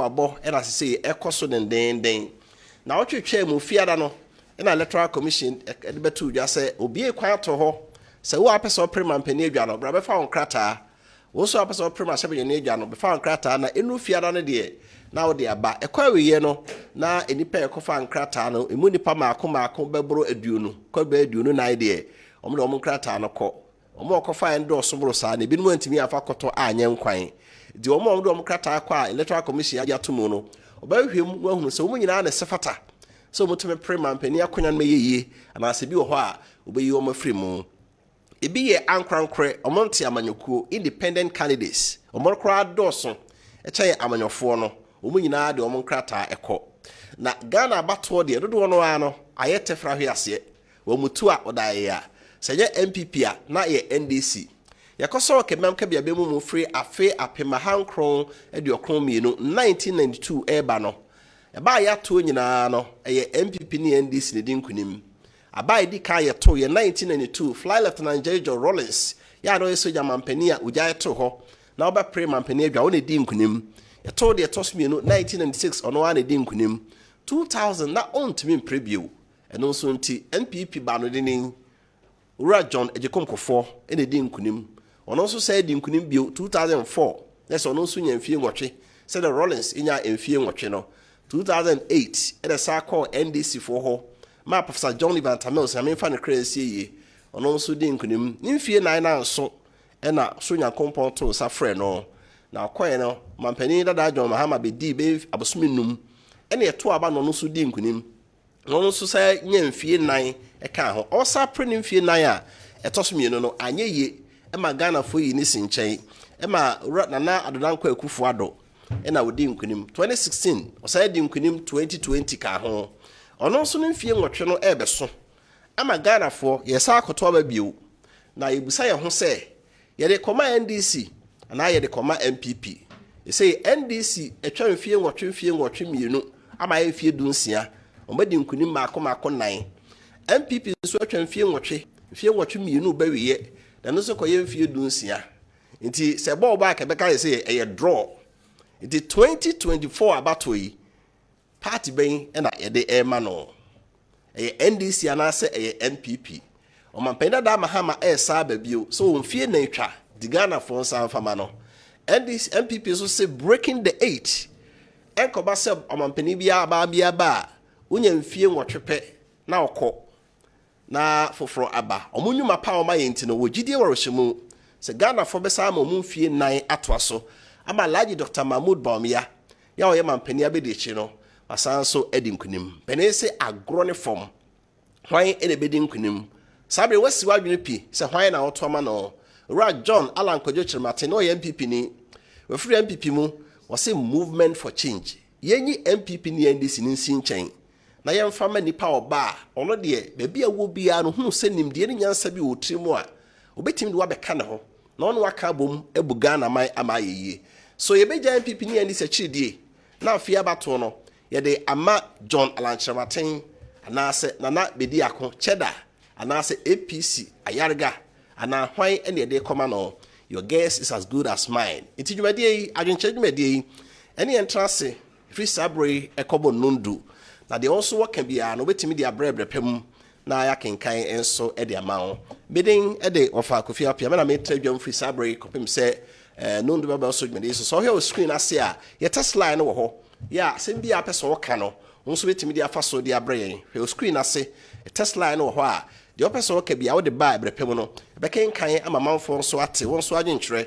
abo e na sese ekoso den na otwetwe mu fiada no e na electoral commission e de betu dwa se obi ekwan to ho se wo apese prima mpani adwa no bra be fa on krata wo so apese prima se be ne adwa no be fa on krata na enu fiada no de na wo de aba ekwa wiye no na enipa ekofa nkrata no emu nipa maako bebro aduonu kwa be aduonu na ide omde om nkrata no ko omo okofa endo sobro sa na binum antimi afa koto anye nkwan di omo omde om nkrata kwa electoral commission ya tomo no obahwem wahunu se omo nyina na sefata so mutome prima mpani akonya no meyeye ana se bi wo ho a obeyi omo free mu ebi ye ankrankre omonte amanyokuo independent candidates omorkra doso eche amanyofo no omo nyina de omo nkrata eko na Ghana bato de dodo no ano ayete frahwe ase wo mutu a odaye ya seye MPP a na ye NDC yakoso kemam ka bia bemu mu free afe apema hankron de okron mienu 1992 eba no eba ya to nyina no ye MPP ni NDC ne dinkunim aba idi ka ye to ye 1992 fly lieutenant General Rollins ya no yeso jamampani a uja to ho na oba pre mampani adwa woni dinkunim ye to de to mienu 1996 ono ane dinkunim 2000 na ontimi preview eno so nti NPP ba no dinin Ura John Ejekomkofo ene dinkunim ono so say dinkunim bio 2004 yes ono so nyamfie nwotwe say the Rollins inya emfie nwotwe no 2008 ene sa call NDC for ho ma Professor John Ivan Tamils ya memfa ne crazy ye ono so dinkunim nimfie nan na so ena so nyakompon to sa frɛ no na akoye no mampani dada John Mahama be di be abosuminum ene eto aba no so dinkunim no so say nyamfie nan eka ho osa prenim fie nan a etosumie no anyeye ema Ghana fo yi ni sinchen ema Nana Adwenkyere Akufo Addo ena wodi nkunim 2016 osa di nkunim 2020 ka ho ono so no fie nwotwe no ebeso ama Ghana fo yesa akoto aba bio na yebusa ye ho se ye de koma NDC ana ye de koma MPP ye say NDC etwa mfie nwotwe mienu ama ye fie dunsia omadi nkunim maako nan MPP so atwa mfie nwotwe mienu ba wiye na no so koye mfie dunsia nti se ball back e beka say e draw nti 2024 abatoyi party ben na ye de ema no e NDC ana se e NPP o mampenda da Mahama sa babio so mfie na etwa di Ghana for sanfama no NDC MPP so say breaking the 8 enkoba se o mampani bia ba unya mfie nwotwe na okọ na foforo aba omunyuma pa oma yenti no wogidie worohyimu se Ghana for besa ma omumfie nan atoaso ama Alhaji Dr. Mahmoud Bawumia ya oye mampani abedichi no asanso edinkunim penese agro ne form hwan ene bedinkunim sabre wasi wadwene pi se hwan na otoma no Ura John Alan Kojo Chirmate no MPP ni we free MPP mu wase movement for change yenyi MPP ni NDC ni nsinchen na yemfa ma nipa oba ono de bebi awo bia no hu se nimde ni nyansa bi otrimu a obetimi de wabeka ne ho na ono waka bom ebu Ghana mai amayeye so yebeja MPP ni NDC chidie na afia bato no ye de ama John Alan Chirmate anase nana bedi ako cheda anase APC ayarga ana hwan ene de koma no your guess is as good as mine iti dwumadie adwenkyere dwumadie ene entrance free sabre ekobo nundu na de also what can be no betimi de abrebre pem na ya kenkan enso e de amawo bidin e de Wofa Kofi Appiah me na me tradwam free sabre kopim se nundu baba so dwumadie so here screen ase a ye test line wo ho ya sem bia person wo ka no nso betimi de afa so de abre here screen ase test line wo ho a de person wo ka bia wo de ba abrepem no be kenkan ama manfo nso ate won so adwenkyere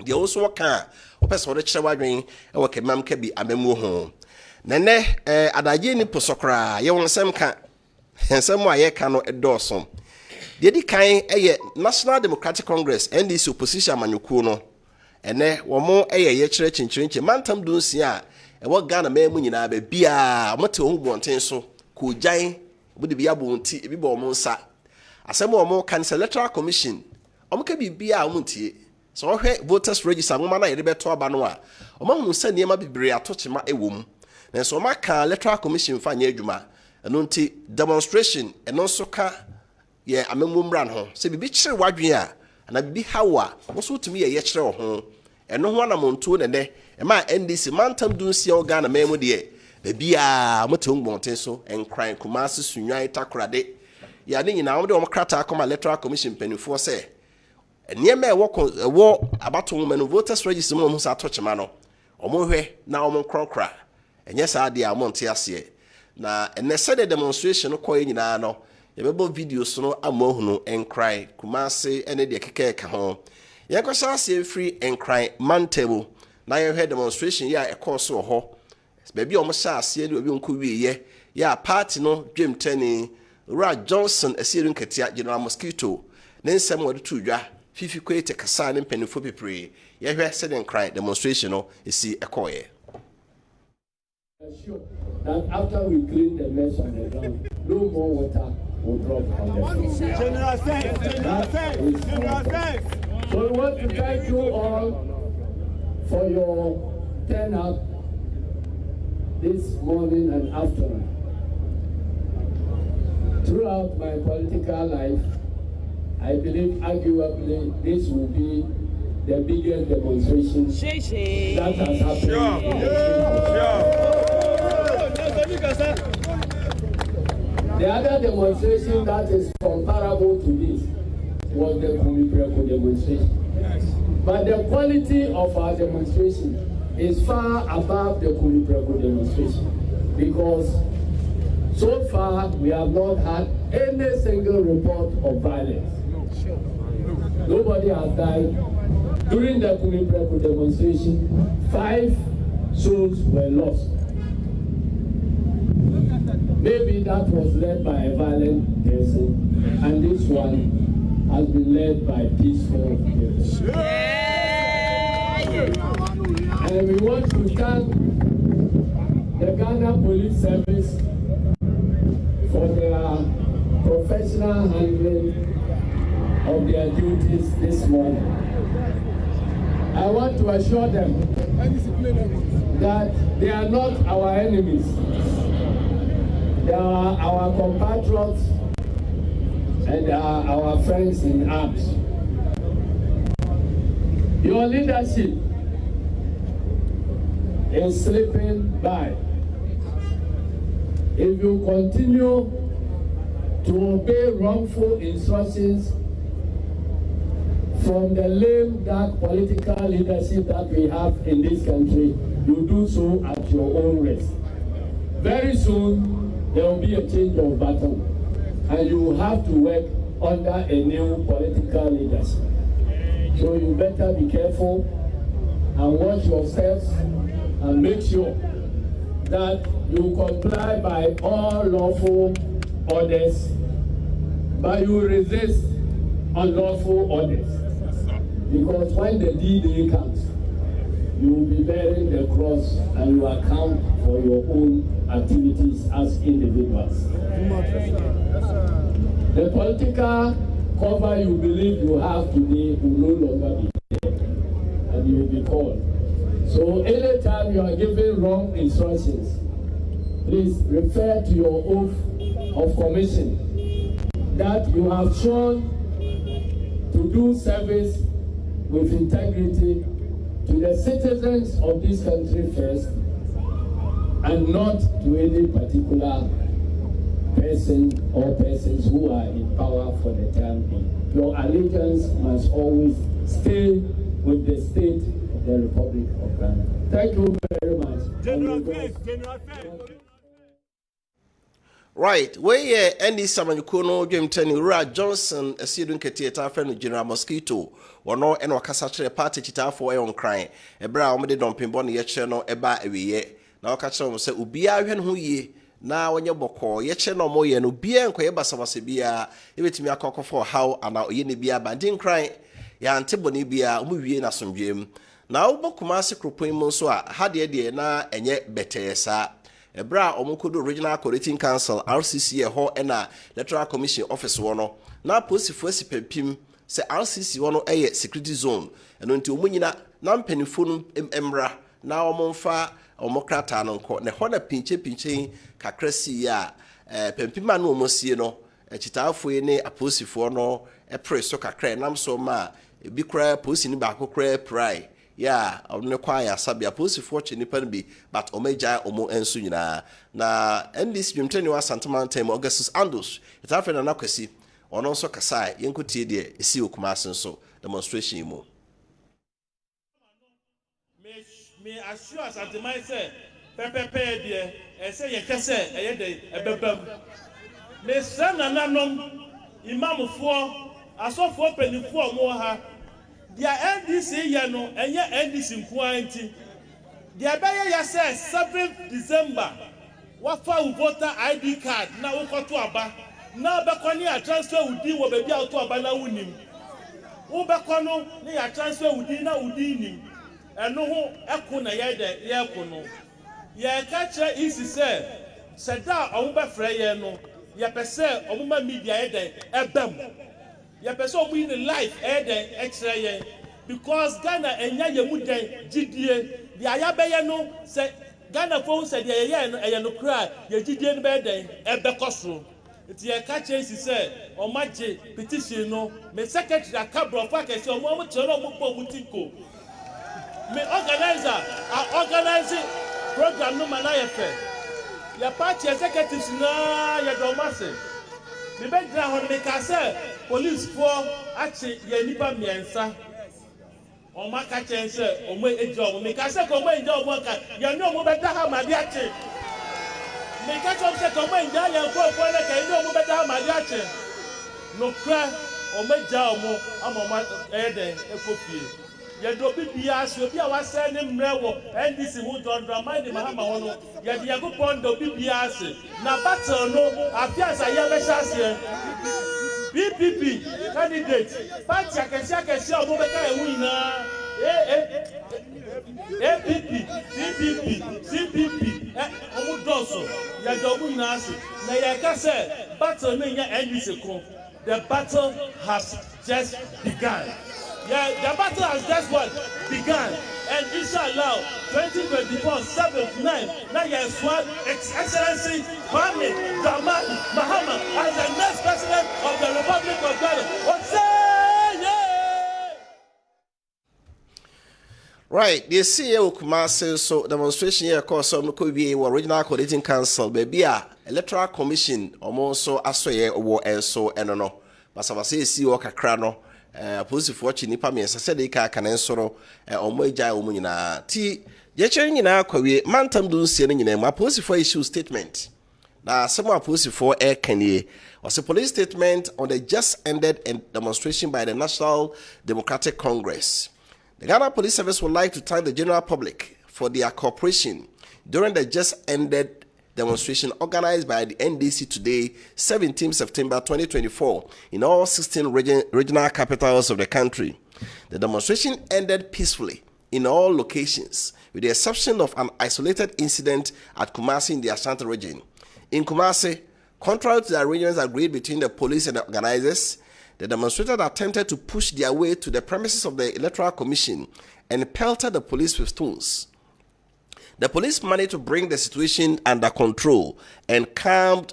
de wo so wo ka wo person wo de kyere wadwen e wo kemam ka bi amamu ho nene adaje ni posokra ye wonsem ka ensem a ye ka no edosom de di kan eye National Democratic Congress NDC opposition amanyuku no ene wo mo eye ye kyere chinchinche mantam dunsia e wo Ghana memu nyina ba bia mo te hongbonten so ko gyan bo de bia bo nti ebi bo mo nsa asem wo mo kan electoral commission o mo ka bibia mo ntie so wo hwe voters register mo ma na ye de beto aba no a o ma hu nsa niema bibire atochema ewom na so maka electoral commission fa nya adwuma eno nti demonstration eno so ka ye amemumran ho se bibi kyere wadwen a na bibi hawa wo so tumi ye kyere ho eno ho na monto ne ema NDC mantam dunsia Ghana memu de bia moto ngbonten so enkran Kumasi Sunwan Takorade ya ne nyina wo de wo krata akoma electoral commission penifo se niema wo abato wo manu voters register mo sa tochema no omo hwe na omo krokra enye sa de amonte ase na enese de demonstration ko nyina no yebebo videos no amohunu enkran Kumasi ene de kekeka ho yekosa ase free enkran mantable na ye demonstration ya ekoso ho baby omo sha ase de obi nko wiye ya party no dwemtani Ra Johnson asirun katia General Mosquito nensem wode tudwa fifi kwete kasa ne mpanifo pepre ye hwe se den cry demonstration no esi ekoye that after we clean the mess on the ground no more water will drop on the floor. General thanks. So we want to thank you all for your turnout this morning and afternoon. Throughout my political life, I believe arguably this will be the biggest demonstration that has happened. The other demonstration that is comparable to this was the Kumipreko demonstration. But the quality of our demonstration is far above the Kumipreko demonstration because so far, we have not had any single report of violence. Nobody has died. During the Kumipreko demonstration, 5 souls were lost. Maybe that was led by a violent person, and this one has been led by peaceful people. And we want to thank the Ghana Police Service for their professional handling of their duties this morning. I want to assure them that they are not our enemies. They are our compatriots and they are our friends in arms. Your leadership is slipping by. If you continue to obey wrongful instructions from the lame, dark political leadership that we have in this country, you do so at your own risk. Very soon, there will be a change of battle, and you will have to work under a new political leadership. So you better be careful and watch yourselves and make sure that you comply by all lawful orders, but you resist unlawful orders. Because when the D-Day comes, you will be bearing the cross and you account for your own activities as individuals. The political cover you believe you have today will no longer be there, and you will be called. So anytime you are giving wrong instructions, please refer to your oath of commission that you have shown to do service with integrity to the citizens of this country first and not to any particular person or persons who are in power for the time being. Your allegiance must always stay with the state of the Republic of Ghana. Thank you very much. General thanks. Right, where any Samanyukono, Jimteni, Ra Johnson, a student Ketieta friend General Mosquito, or no, and Wakasatre party chita for a on crying, a brown made on Pimbon yet channel, a bar every year. Now catch on say, Ubia, who ye, now when your boko, yet channel more, and Ubia and Queba Samasibia, if it's me a cock for how, and now Yeni Bia, but didn't cry, ya Antiboni Bia, movie in a some gym. Now, Bokumasi Krupo Monswa, had the idea na, and yet better, sir. Ebra omukudu Regional Coordinating Council RCC ho ena Electoral Commission Office wono na posifo sipepim se RCC wono eye security zone eno nti omunyina na mpanifo no emra na omomfa omokrata no nko ne ho na pinche kakrasi ya pempima no omosie no chitaafo ne aposifo no epre so kakra nam so ma ebi kra posi ni ba kokra prai yeah on kwaya sabia police for chinipa bi but omeja omo ensu nyina na ndis dwumtani wa Santamantam Augustus Andos itafena na kwesi ono nso kasai yenkotie de esi Kumasi nso demonstration mu me assure Santamantam say pepepe de ese ye kese eye de ebebam me sana nanom imamfo asofo penifo mo ha dia NDC ye no enye NDC nkuanti dia beye ya say 7th December wafa voter ID card na wokoto aba na bekoni a transfer udi wo bebi auto aba na wunim wo bekono na ya transfer udi na udi nim eno ho eko na ye de ye eko no ye ka kire isi se da omo be frɛ ye no ye pese omo ma media ye de ebam ye pese omo in life ye de ekire ye because Ghana enya ye mu den gidie dia ya be ye no se Ghana phone said ye no cry ye gidie no be den ebekoso iti ye ka kire isi o maje petition no me secretary akabro fa kese omo tiro omo po mutinko me organizer organizing program no manayefe ya party executives na ya do mase me be gra ho me ka say police for achi ya nipa miensa o ma ka chen say o mo ejo me ka say ko mo ejo mo ka ya no mo be da ha ma di achi me ka chom say ko mo ejo ya ko na ka no mo be da ha ma di achi no kra o me ja o mo amoma eden ekofie ye do bibia so bia wa say ne mrewo NDC hu don mind mahama hono ye de go pondo bibia ase na battle no afiasa ye be shase PPP candidate party akesi obo be ka ewu ina APP PPP CPP omo doso ye do bu ina ase na ye ka say battle no nya NDC ko the battle has just begun. Yeah, the battle has just begun, and inshallah, 2024, 7th, 9th, now yes, what Excellency Kwame Dramani Mahama as the next president of the Republic of Ghana. What's that? Right, the CEO Kumasi so demonstration here cause some could be original coordinating council, baby, electoral commission, almost so asoye or and so and no. But I say CEO Kakrano. Police for chinipa me said they can ensoro omoja omunyina ti je chere nyina kwawe mantam dun sie nyina ma police for issue statement na some police for air kanye was a police statement on the just ended demonstration by the National Democratic Congress. The Ghana Police Service would like to thank the general public for their cooperation during the just ended demonstration organized by the NDC today, 17 September 2024, in all 16 regional capitals of the country. The demonstration ended peacefully in all locations, with the exception of an isolated incident at Kumasi in the Ashanti region. In Kumasi, contrary to the arrangements agreed between the police and the organizers, the demonstrators attempted to push their way to the premises of the Electoral Commission and pelted the police with stones. The police managed to bring the situation under control and calm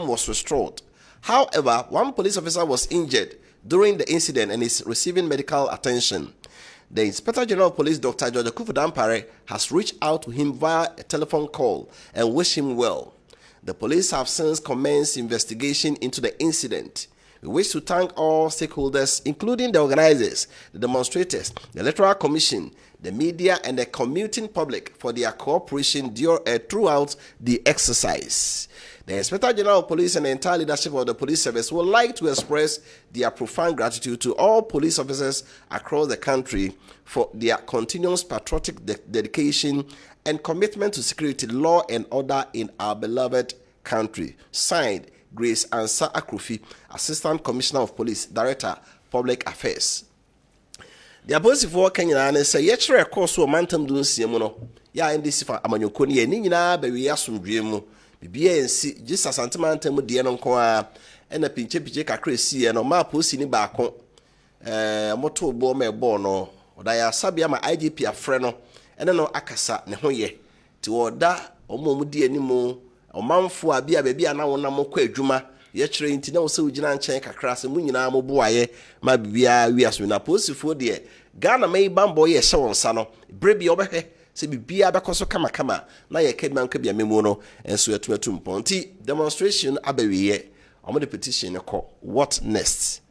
was restored. However, one police officer was injured during the incident and is receiving medical attention. The Inspector General of Police, Dr. Wofa Kofi Appiah, has reached out to him via a telephone call and wished him well. The police have since commenced investigation into the incident. We wish to thank all stakeholders, including the organizers, the demonstrators, the Electoral Commission, the media, and the commuting public for their cooperation throughout the exercise. The Inspector General of Police and the entire leadership of the police service would like to express their profound gratitude to all police officers across the country for their continuous patriotic dedication and commitment to security, law, and order in our beloved country. Signed, Grace Ansa Akrufi, Assistant Commissioner of Police, Director, Public Affairs. The police for Kenya and say, "Yet, a course of Mantam Dun Siamono, ya in this for Amanyokoni, and Nina, baby, Yasum Dream, BBNC, just as Santamantam, Dianoncoa, and a pinche picheka crazy, and a map pussy in Bacon, Moto Bome Bono, or I Sabia, my IGP, a friend, and no Akasa, Nehoye, to order, or Momudi anymore. O manfo abia bebia na wona mokwa adwuma ye kire nti na wo se ugina nchen kakra se munyina mo boaye ma bibia wiaso na posifo de Ghana may bambo ye shawon sano brebi obehe se bibia beko so kama na ye Kessben kabia memu no enso etumetu mponti demonstration abawiye omo de petition ko what next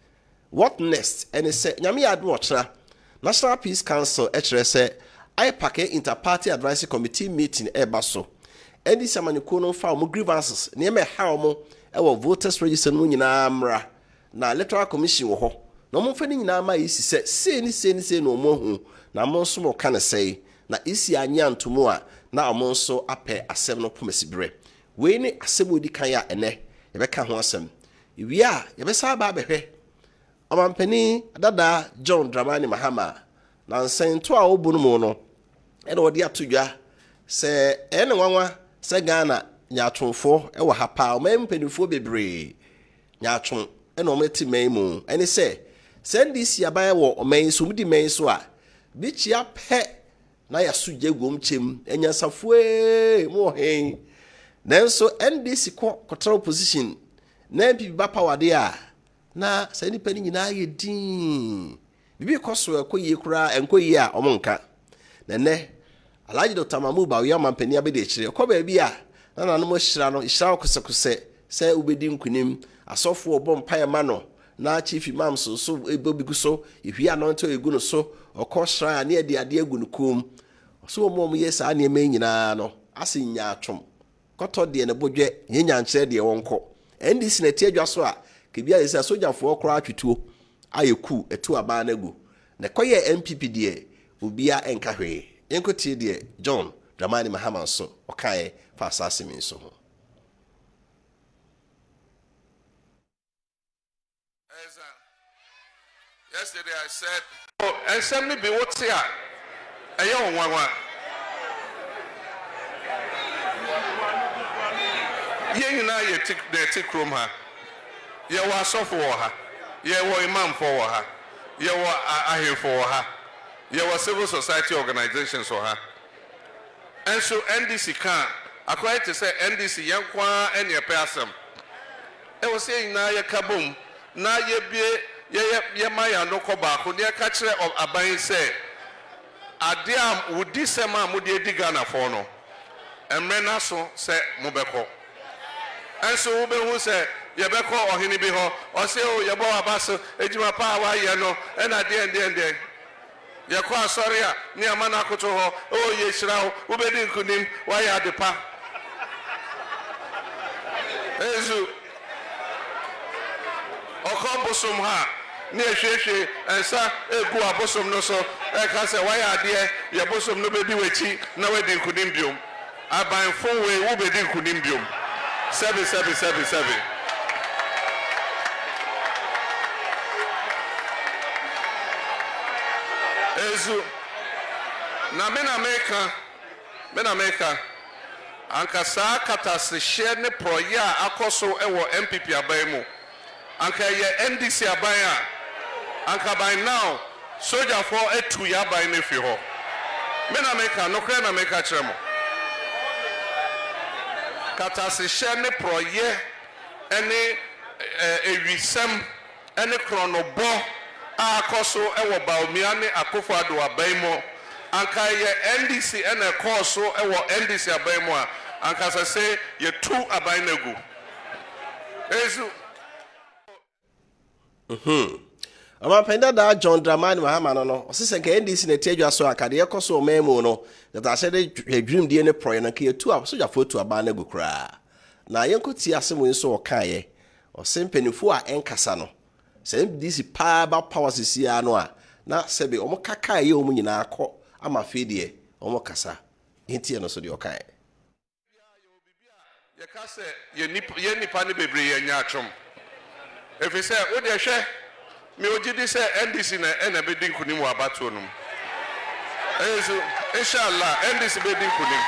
and say nyame adu ochra National Peace Council HRS IPAC Interparty Advisory Committee meeting ebaso edi samanyuko no fa mo grievances ne me ha mo ewo voters register no nyina mra na electoral commission wo ho na mo fani nyina ma isi se no mo hu na mo nso mo ka ne sei na isi anya ntomo a na mo nso apɛ asɛm no pomasibre we ni asɛm odi kan ya ene yɛbɛka ho asɛm iwia yɛbɛsa ba bɛhwɛ Omampani Dada John Dramani Mahama na nsento a obu no mu no ene odi atodwa se ene nwanwa se Ghana nyaatwonfo e wo ha pa o mempanifo bebre nyaatwon ene o meti memu ene se ndisi aban wo o men so mudi men so a bi chia pɛ na ya sugye gom chem enyansafo mo hen nanso ndisi control position na bi ba power there na sani pani nyina ye din bibi koso ekoyi kura enkoyi a omonka nene Alhaji Dr. Mahmoud Bawuya Omampani abede kire ko ba bi a na nanom hira no hira kosekose se ubedi nkunim asofo obo mpaye ma no na chief imam so ebobigu so ihia no nto egu no so okosra na ade agu no kom so mo yes a na eme nyina no asinya atwom koto de ne bodwe nyenya nkyere de wonko ndisi na tie adwa so a kebia yesa sojafo okra atwetuo ayeku etu aba na gu ne koye MPP de obia enkahwe enkotie de John Dramani Mahama so okae fa asasimi so ho yesterday I said and send me be what here ayo nwanwa ye na ye tik room ha ye wa sofo ha ye wa imam for ha ye wa ahir for ha ye wa civil society organizations for ha and so NDC can according to say NDC yankwa and ye person e was saying na ye kabum na ye bie ye maya no ko ba ko ne ka kire of aban say ade am wudi sema mudi edi Ghana for no emre na so say mobeko enso wo be hu say ye beko ohini bi ho o say o ye bo abaso ejima pa wa ye no e na de ye ko asori a ni amana akoto ho o ye hira ho wo be di nkunim wa ya adepa ezu okombosom ha ni ehwehwe ensa egu abosom no so e ka se wa ya ade ye bosom no be di wechi na we di nkunim biom aban fo we wo be di nkunim biom 7 ezu na mena meka anka saa katase hye ne proya akoso ewo MPP aban mu anka ye NDC aban a anka by now soldier for etu ya aban ne fi ho mena meka no kra na meka kyeremo katase hye ne proye ene ewisem ene kronobo akoso ewo baomia ne akofo ado aban mu anka ye NDC ene koso ewo NDC aban mu a anka se ye tu aban nagu ezu Omampani da John Dramani Mahama no osese ka NDC na tiadwa so akade yekoso omemu no that say the dream de ne proye na ka ye tu so jafo tu aban nagu kra na yenkoti asemo nso okaye osempenifo a enkasa no se NDC pa power sisi ano a na sebe omo kaka ye omo nyina akọ ama fedie omo kasa hintie no so de okaye ye ka se ye nipa ne bebre ye nya atwom efi se wo de hwe me ogidi se NDC na be din kunim wa bato no ezu inshallah NDC be din kunim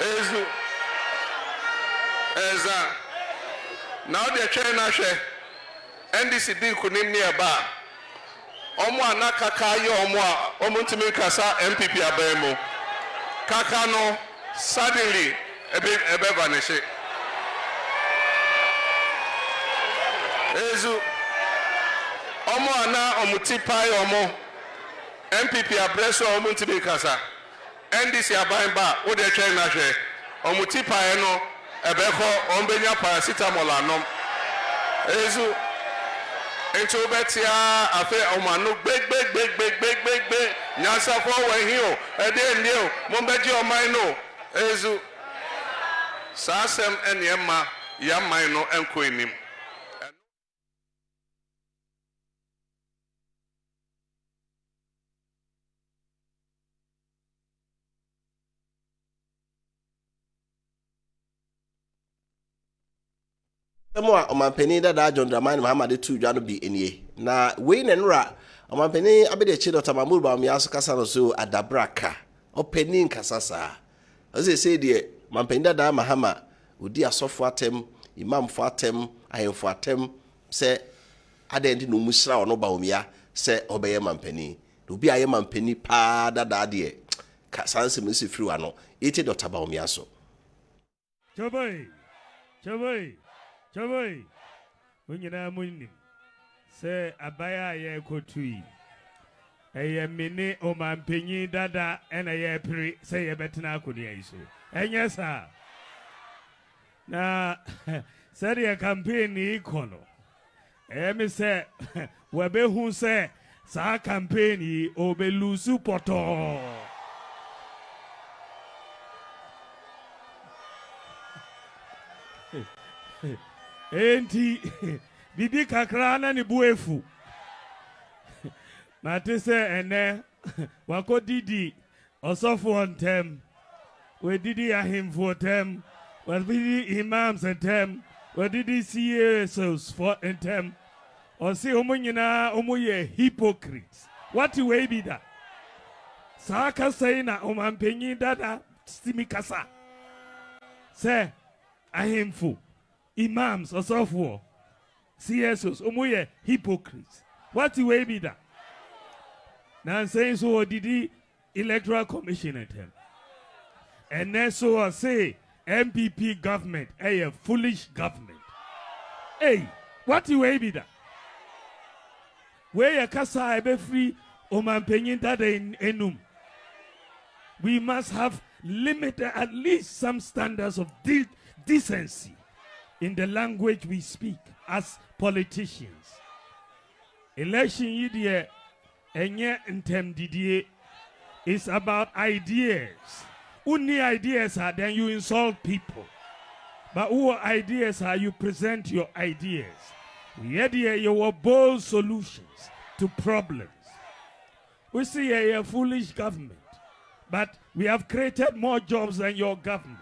ezu eza now the chair na hwe NDC din kunim ne eba omo anaka ka ye omo ntimi kasa MPP aban mu kaka no suddenly ebe vanish Ezu. Omo ana omutipai omo. MPP abreso omo ntibe kasa. NDC abaimba wo de twen na hwe. Omutipai no ebeko ombenya paracetamol anom. Ezu. Into betia afe omanu big nyasa for we here ede new mombeji o man no ezu sasem enema ya man no enko enim Emo omampani dada John Dramani Muhammad tu dwa no bi enie na we na nra omampani abede chi Dr. Mahmoud Bawumia so kasa no so adabraka openi nkasasa ose say de omampani dada Muhammad odi asofo atem imam fo atem ahemfo atem se adendi no musra ono Bawumia se obeye mampani obi aye mampani pa dada de ka sanse mesi firi wa no eti Dr. Bawumia so Chaboy, unyina munim. Se abaya ye kotui. Eye mini omampenyi dada ena ye pri se ye betina akunia iso. Enye sa. Na seri ya kampeni ikono. Mi se webehu se sa kampeni obelusu poto. Enti bibi kakra na ni buefu mate se ene wako didi osofo ntem we didi ahimfo ntem we didi imams ntem we didi CSOs for ntem o si omunyina omuye hypocrites what we be that saka say na omampenyi dada simikasa se ahimfo imams osofo CSOs omuye hypocrites what way be that now saying so did the electoral commission at him and then so say MPP government a foolish government hey what way be that where kasa ebe free omampenyin dada in enum we must have limited at least some standards of decency in the language we speak as politicians. Election yidie enye ntem didie is about ideas. Only ideas are then you insult people. But who ideas are you present your ideas. Yedie your bold solutions to problems. We see a foolish government, but we have created more jobs than your government.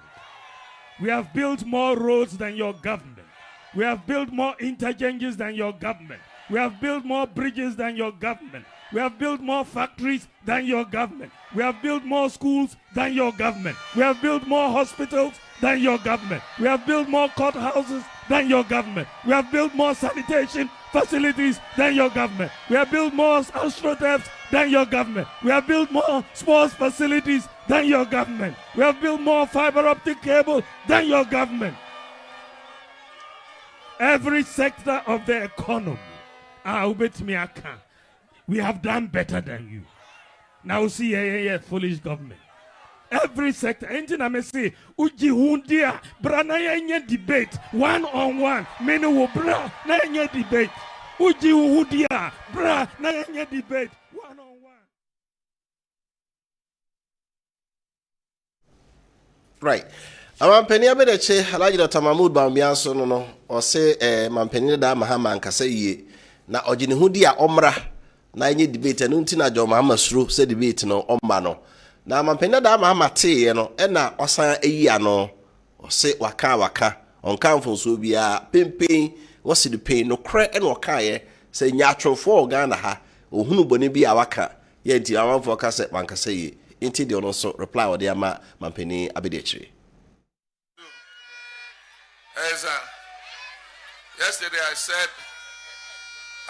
We have built more roads than your government. We have built more interchanges than your government. We have built more bridges than your government. We have built more factories than your government. We have built more schools than your government. We have built more hospitals than your government. We have built more courthouses than your government. We have built more sanitation facilities than your government. We have built more astroturfs than your government. We have built more sports facilities than your government. We have built more fiber optic cable than your government. Every sector of the economy, we have done better than you. Now see a foolish government. Every sector, anything I may say, uji hundia, bra na yenye debate, one-on-one, many wo bra na yenye debate. Uji hundia, bra na yenye debate, one-on-one. Right. Amampani abedeche Alhaji Dr. Mahmoud Bawumia so no o se mampani da Mahama nkasa yie na ogine hudi a omra na yenye debate no ntina Jo Mahama suro se debate no omba no na mampani da Mahama te no e na osan eyi ano o se waka onka mfonso bia pempen wose de pen no kre e no kaye se nyatwofo Ghana ha ohunu bone bi a waka ye nti amanfo ka se wankasa yie nti de no so reply o de ama mampani abedeche. Yesterday I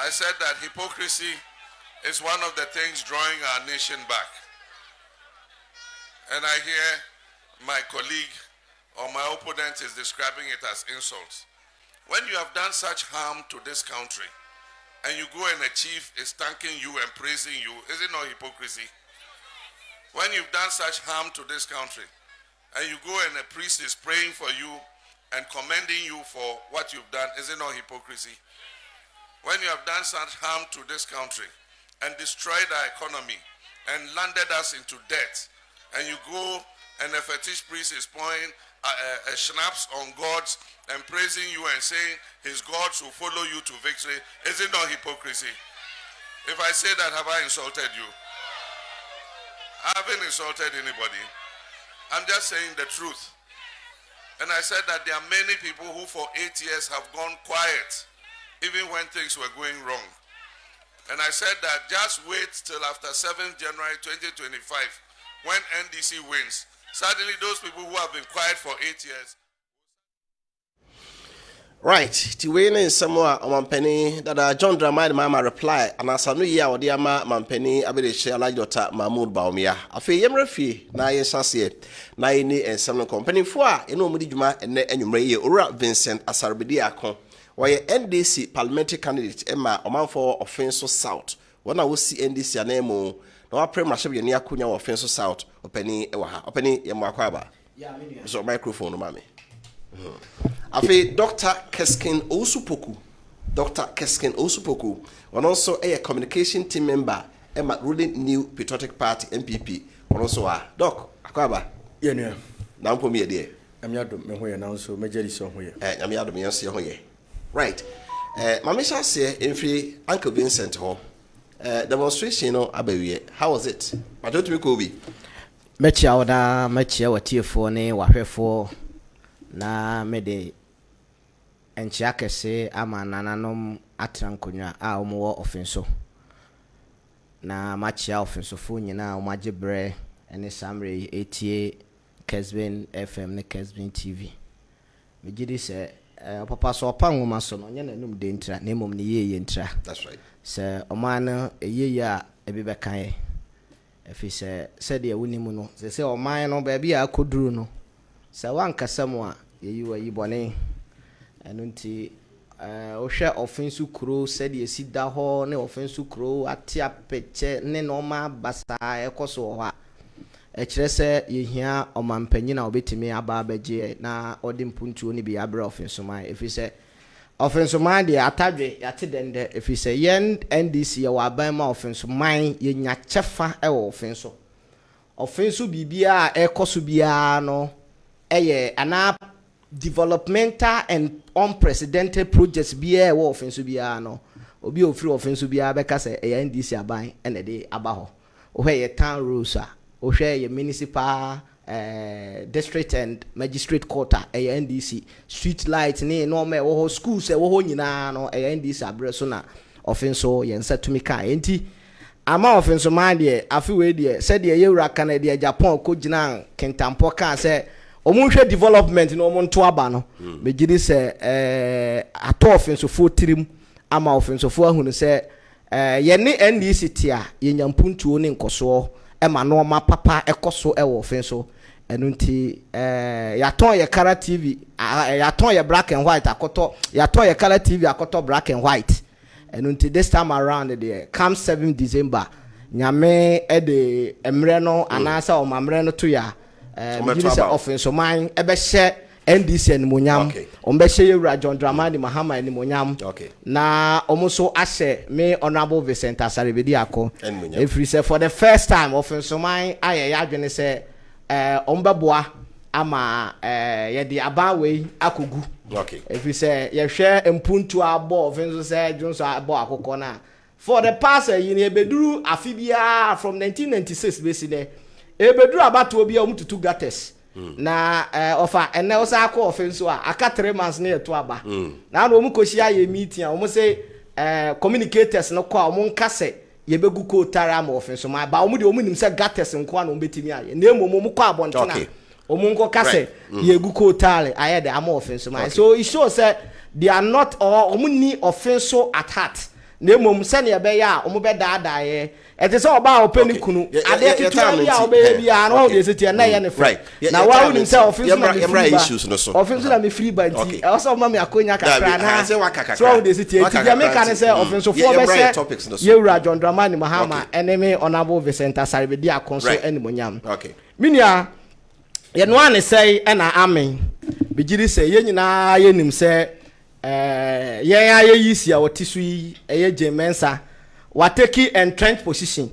said that hypocrisy is one of the things drawing our nation back. And I hear my colleague or my opponent is describing it as insults. When you have done such harm to this country, and you go and a chief is thanking you and praising you, is it not hypocrisy? When you've done such harm to this country, and you go and a priest is praying for you and commending you for what you've done, is it not hypocrisy? When you have done such harm to this country and destroyed our economy and landed us into debt, and you go and a fetish priest is pouring a schnapps on gods and praising you and saying his gods will follow you to victory, is it not hypocrisy? If I say that, have I insulted you? I haven't insulted anybody. I'm just saying the truth. And I said that there are many people who for 8 years have gone quiet, even when things were going wrong. And I said that just wait till after 7th January 2025, when NDC wins. Suddenly those people who have been quiet for 8 years. Right, Tiwayne and Samoa Mampeni that John Dramad Mama reply and as I know ya or dear Mampeni Abede share like Dr. Mahmoud Baumia. A fee yemrefi na ye sasie na ye and some company for eno mudijuma and enumere Ura Vincent Asarbidiakon. Why NDC parliamentary candidate Emma Omanfo Offenso South. When I will see NDC anemo no apre mashe ye nia kunya Offenso South openi ewa openi yemwakwaba. Yeah, so microphone mami. Afi Dr. Kessben Osupoku, Dr. Kessben Osupoku, and also a communication team member at ruling New Patriotic Party MPP. And also Doc Akwaba. Yeah, now for me a dear. I'm your now so major somewhere. I'm your dominion. Right. Mamisha say in free Uncle Vincent Hall. Demonstration no abawie. How was it? I don't me Kobe. Mechi awda mechi awatiefo ne wahwefo na mede enchia kese ama nananom atrankonya a omo offenso na machia offensofo nyina o magebre ene samre etie Kessben FM ne Kessben TV megidi se papa so opanwoma so no nya nanum de ntra na emom ne yeye ntra. That's right. Se omana eyeye a ebibekan efi se de awunimu no se oman no ba bia akoduru no se wankasam a yeyi wayi bone enunti ohwe offense kuro se de esida ho ne offense kuro atia peche ne no ma basa ekoso ho a ekire se yehia omampanyi na obetimi aba abaje na odimpuntuo ne bi abra offense man efi se offense man de atadwe yate dende efi se yen NDC ya wa ban ma offense man yenya chefa e wo offense bibia ekoso bia no eye ana developmental and unprecedented projects bia wo offense bia no obi ofiri offense bia beka se NDC aban ene de aba ho ohwe ye town rules a ohwe ye municipal district and magistrate court NDC street light ni no me wo schools wo ho nyina no NDC abre so na offense ye nsatumi ka enti ama offense man de afi we de se de ye wura kana de Japan ko gina kentampo ka se omunhwe development no omonto aba no megidi se ato offense fo tirim ama offense fo ahunu se ye ni NDC tia ye nyampuntuo ne nkoso ema no ma papa ekoso e wo offense enunti yaton ye color TV yaton ye black and white akoto yaton ye color TV akoto black and white enunti this time around the come 7 December nyame e de emre no anasa o mamre no to ya minister offense man ebe hye NDC animonyam ombe hye yewura John Dramani Mahama animonyam na omuso ahye me honorable Vincent Asarbidiakon every say for the first time offense man aye yadwene say ombeboa ama ye de abawe akogu every say ye hwe empuntu abo offense say Johnson abo akoko na for the past year ni ebeduru afibia from 1996 basically ebeduru abato obi omututu gates na ofa ene osa akọ offense a aka 3 months na eto aba na no mu koshia ye meeting a omo say communicators no kwa omo nkase ye begu ko tara ma offense ma ba omo de omo nim say gates nko na omo betimi aye na emo omo kwa abontena omo nko kase ye gu ko tare aye de ama offense ma so it shows say they are not or omo ni offense at heart na emom se na be ya omo be daada ye ete se oba openi kunu ade ketewa ya obe bia no de seti na ye ne free na wa uni se office na me free issues no so office na me free ba nti e so ma me akonya kakra na so de seti enti ya me kan se office so for be se ye wura John Dramani Mahama enemy honorable Vincent Asarbedi akonso enimonyam okay minia ye no ane sei na amen bigiri sei ye nyina ye nim sei ye yisi a wotisu yi eye Jemensa wateki entrenched position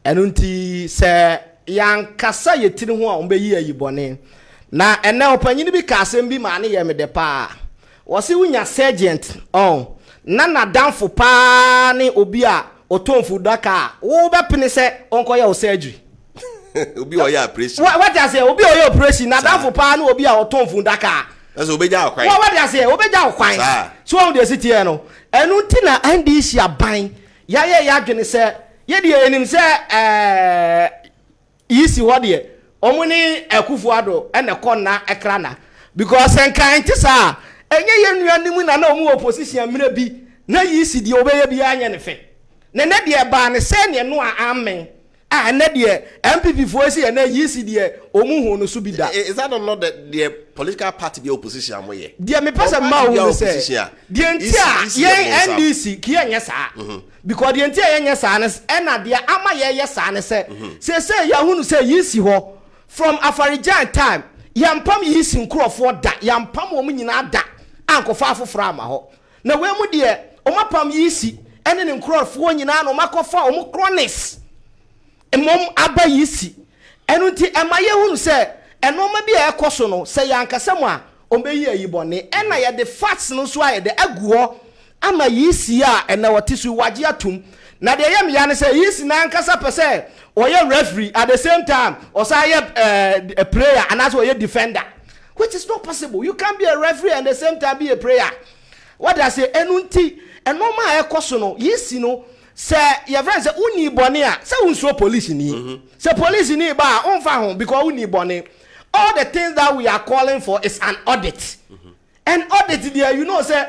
enu nti se yankasa yetiri ho a ombeyi ayibone na ene opanyini bi ka asem bi ma ne ye me de pa wo se wunya sergeant na danfo pa ne obi a otonfu daka wo be pene se onko ya o surgery obi o ya operation what I say obi o ya operation na danfo pa ne obi a otonfu daka eso obeja okwan what I say obeja okwan so on dey sit here no enu nti na NDC aban ya adwene se ye de enim se yisi ho de omuni ekufu ado ene konna ekrana because enkan ti sa enye ye nuanim na omu opposition mire bi na yisi de obeye bi anya ne fe ne de ba ne se ne no amen ne de MPP fosi na yisi de omu hu no so bi da is that not the political party be opposition amoye de me pesa ma hu se de ntia ye NDC ki enye sa because the entire yenye sanes na dia ama ye sanes say ya hunu say yisi ho from Afarijan time yampam yisi nkrofo da yampam wo nyina da ankofa afofra ama ho na we mu de omapam yisi ene ne nkrofo nyina no makofa omu chronics emom aba yisi enu nti ema ye hunu say enoma bi e koso no say yankasam a ombeyi ayibone ena ye the facts no so aye de aguo ama yisi a ena wotisu waje atum na de yem ya ne say yisi na nkasa pese oye referee at the same time or say a player and as oye defender which is not possible. You can't be a referee and at the same time be a player. What I say enunti enoma e koso no yisi no say your friend say uni bone a say unso police ni say police ni ba onfa ho because uni bone all the things that we are calling for is an audit. And audit there, you know, say,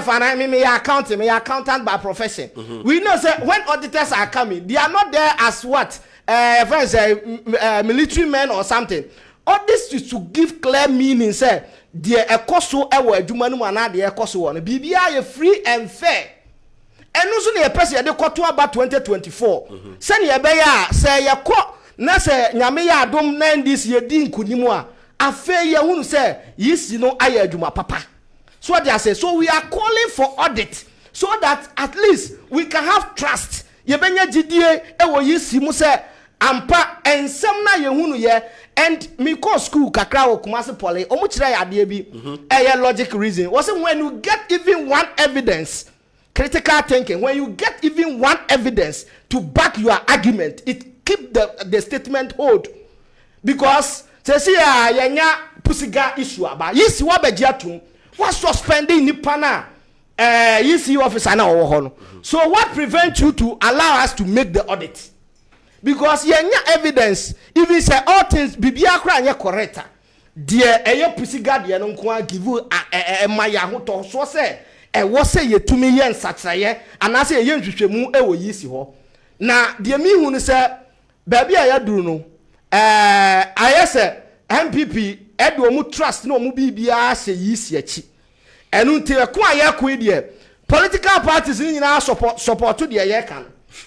fine, me accountant by profession. We know, say, when auditors are coming, they are not there as what, friends, military men or something. All this is to give clear meaning, say, the ekoso ewe jumanu mana the ekoso one. BBI free and fair. And also the person they got to about 2024. Send ye beya say ye ko na say nyame ya adom na this ye din kunimu a. Afe ye hunu say yisi no aye adwuma papa. So what they say, so we are calling for audit so that at least we can have trust. Ye benya gidie ewo yisi mu say ampa ensem na ye hunu ye and me call school kakra wo Kumasi Poly omu kire ya ade bi eye logic reason. Was when you get even one evidence, critical thinking, when you get even one evidence to back your argument, it keep the statement hold. Because say yenya pusiga issue aba yisi wa beji atum wa suspending nipa na yisi officer na wo ho no. So what prevents you to allow us to make the audit? Because yenya evidence even say all things bibia kra anya correct de eye pusiga de no nko give maya ho to so say wo say yetumi ye nsatraye anase ye nhwehwemu wo yisi ho na de mi hu no say baby a ya duru no ayese MPP edo mu trust no mu bibia se yisi achi enu nte ko ayako de political parties ni nyina support de ye kan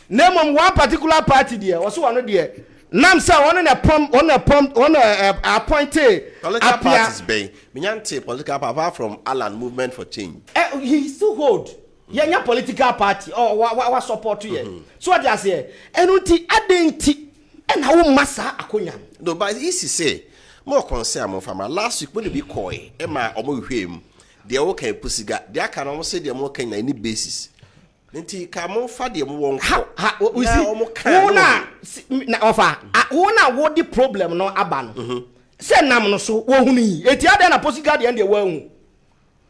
na mom one particular party de wo so wono de nam say wono na appointed political parties be minyante political apart from Alan Movement for Change he still hold yenya political party wa support ye so what they say enu nti adenti ena wo masa akonya no but easy say more concern mo fama last week when be koi e ma omo hwem de wo kan pusiga de aka no mo say de mo kan na any basis nti ka mo fa de mo won ko we see na ofa wona wo the problem no aba no say nam no so wo huni eti ade na pusiga de wo hu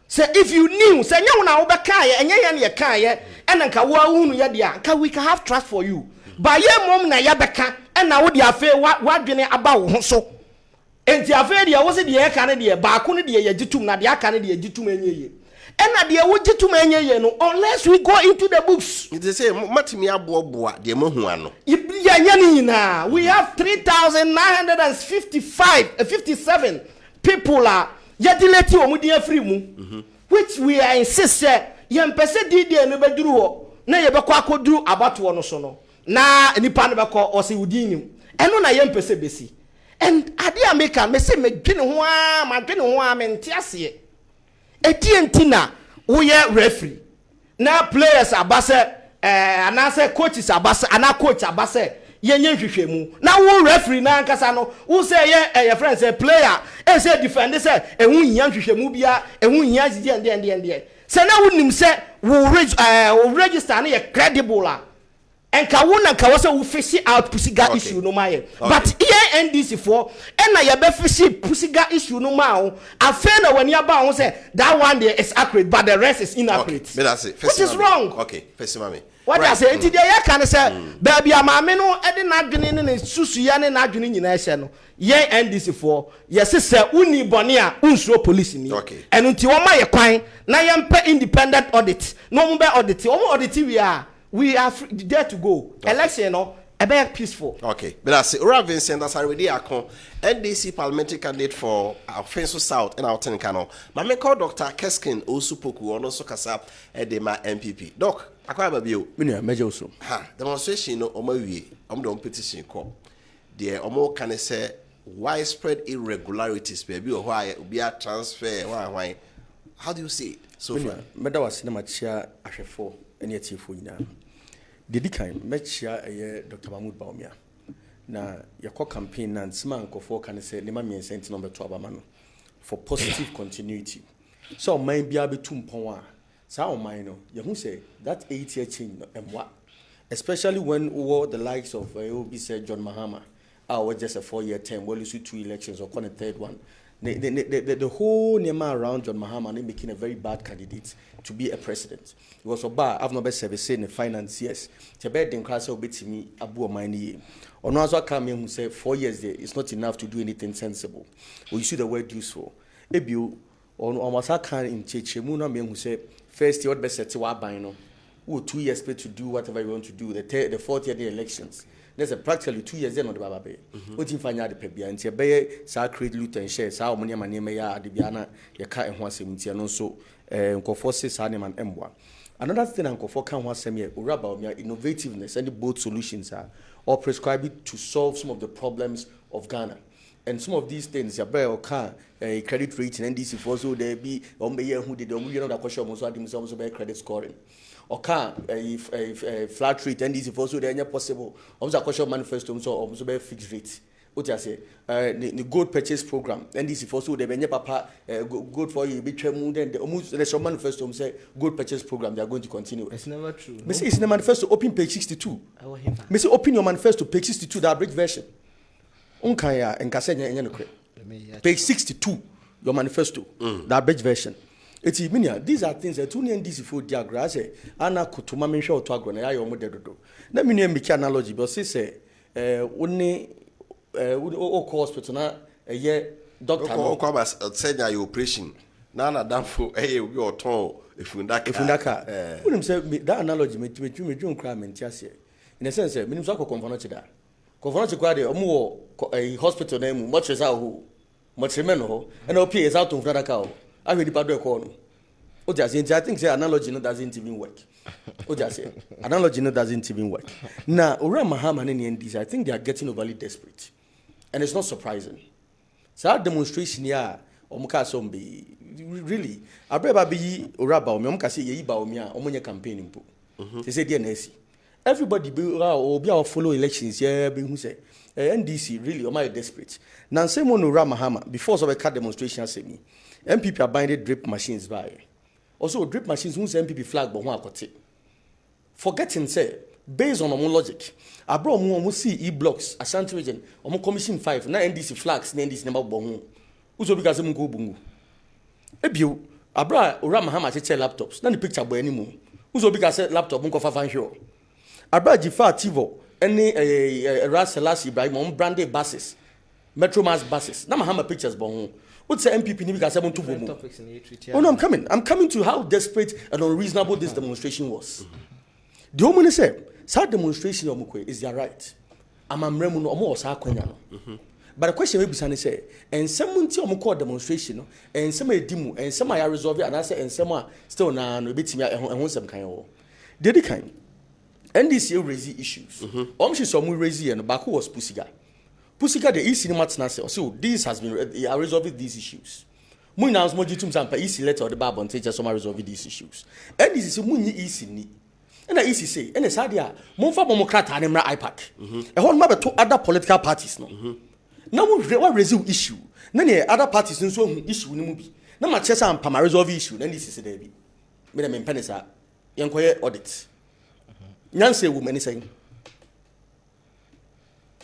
say if you knew say nya wona wo be kan ye enye ye na ye kan ye ena nka wo hunu ye de a we can have trust for you by ye mom na ya beka ena wo de afa wa dwene aba wo so enti afa de wo se de ye kan de ba ko ne de ye gitum na de aka ne de ye gitum enyeye ɛna deɛ wogye to manya yɛ no unless we go into the books it is say matimi aboaboa de mahu ano we have 3,955 people are yɛdelete omudia free mu which we are insist yɛmpɛsɛ didi no bɛduru hɔ na yɛbɛkɔ akɔduru abatoɔ no so no na nipa no bɛkɔ ɔsɛ wodinim ɛno na yɛmpɛsɛ bɛsi and ade America me say me dwene ho a mente aseɛ enti na woyɛ referee na players abase anase coaches abase ana coach abase yenye hwehwemu na wo referee na nkasa no wo say ye friend say player say defend say ehun hia hwehwemu bia ehun hia ende say na wo nim say wo register na ye credible la enka wo na nka wo say wo fish out pusiga issue no maye but here NDC for na ye be fish pusiga issue no ma o afa na wani aba ho say that one there is accurate but the rest is inaccurate which is wrong. Okay, first mami what I say enti there can say baby amame no e de na adwene ne susu ya ne na adwene nyina ehye no ye NDC for yes say uni bone a unsuo police ni eno nti wo ma ye kwan na ye mpa independent audit no mo be audit we are there to go. Election, no, a very peaceful. Okay, but I say, Ura Vincent, that's already a NDC parliamentary candidate for Offensive South and Outer Kano. My call Dr. Kessben Osupoku, and also Kasa, Edema MPP. Doc, I can't have you. Major also. Demonstration, no, I'm the petition call. The Omo can say widespread irregularities, baby, or why be a transfer, why? How do you see it so far? Meda was cinema chair, Ashefo. Any achieve na dedi kan mechia Dr. Mahmoud Baumia na yakọ campaign na nsima nkofo kan say ne ma me sent no beto abama no for positive continuity so man bia betum pon a sa o man no ye hu say that 8-year change no emwa especially when the likes of Obi said John Mahama was just a 4-year term well you 2 elections or a third one. The whole Nema around John Mahama making a very bad candidate to be a president. It was about I've not been servicing in the finance, yes. Tebet den class will be to me abu mine. Or no as I come in who say 4 years there is not enough to do anything sensible. Or you see the word useful. Ebu on almost I can in Chechemuna men who say first year best set to Wabino. Who 2 years pay to do whatever you want to do, the 4th year the elections. There's practically 2 years then on the Baba Bay. What in find out the Pebia and Tiabe, Sacred Luton shares, how many Manema, Adibiana, Yaka and Wansim, and also Nkoforces, Haneman, Mwa. Another thing Uncle can was semi about innovativeness and the both solutions are or prescribed to solve some of the problems of Ghana. And some of these things, or car, credit rating, and this is also there be on the year who did the question also had credit scoring. Or car a flat rate, and this is also there possible. Also, a question manifesto, so also be fixed rate. What I say, the gold purchase program, and this is also the Benya Papa good for you, be trembled, and the almost the manifesto say gold purchase program, they are going to continue. It's never true. Miss it's in the manifesto, open page 62. Miss open your manifesto, page 62, the abridged version. Unkaya and Kasenya page 62, your manifesto, the abridged version. It's meaning these are things that only NDC for diagram. Anna Kutuma mention to Agron, I almost did. Let me make analogy, but say, only hospital na a doctor. Come as said your operation. Nana damfo, your tone if Fundaka. Wouldn't say that analogy made me drunk crime and tiasia. In a sense, Minusako confounded that. Confounded a more a hospital name, much as our much remember, and OP is out of Radakao. I really bad corner. I think the analogy doesn't even work. Analogy doesn't even work. Now, Ura Mahama and NDC, I think they are getting overly desperate. And it's not surprising. So our demonstration here, Omukasombi, really, I brought be Ura Baumi, Omukasi Yi Baumia, Omonia campaigning. They say, dear Nessie, everybody be our follow elections here, being who say, NDC really, am I desperate? Now, same one Ura Mahama, before so a car demonstration, I say me. MPP are buying drip machines by. Also, drip machines whose MPP flag but one got it. Forgetting say, based on our own logic, I brought more see e-blocks, Ashanti region, or commission 5, na NDC flags, na NDC number bongo. Uso because I'm go bungu. Ebu, I brought Ura Mahama to laptops, not the picture boy anymore. Uso because laptop bunko fa show. I brought Jifa Tivo, any Ras Selassie by branded buses, Metro Mass buses. Na Mahama pictures bongo. What's the MPP need because I want to Oh no, I'm coming to how desperate and unreasonable this demonstration was. The woman said, "Sad demonstration is their right. I'm remu no omo osa akwanya no." But the question we be say, and someone ti omo call demonstration no, and some edimu, and some I resolve and I say and some still na no betimi ehun sem kan wo. Dedi kan. NDC raise issues. She saw me raise and back was Pusiga. Pusiga the EC matna say, "So this has been resolving these issues." Mu now mo jitum sampa EC letter the Bible and teach us some resolve these issues. NDC say mu nyi EC ni. And I say, and it's idea, Monfa Momocrat and Emra IPAC. A whole map to other political parties. No, now what resolve issue? None other parties in so issue in movie. No much chess and Pama resolve issue, then this is a baby. Madam in Penisa, Yankoye audit. Nancy woman is saying.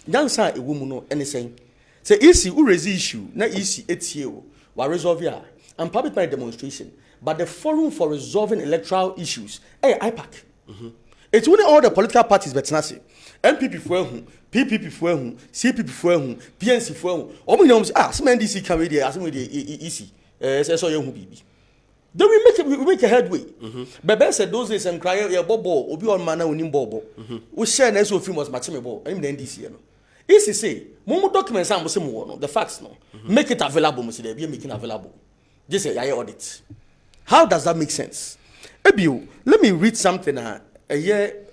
Nancy a woman no anything. Say easy who raise issue, not easy 8 years, while resolve ya and public my demonstration. But the forum for resolving electoral issues, IPAC. It's only all the political parties but nasi. MPP for whom, PPP for whom, CPP for whom, PNC for whom. All we know is some NDC come with as we easy. So young baby. Then we make a headway. Bebe said those days and cry your bobo, obi on mana unim bobo. We share an SO film was matchable. I'm the NDC. Easy say, Momo documents and was the facts no. Make it available, Mr. Be making available. Just say I audit. How does that make sense? Ebio, let me read something. A year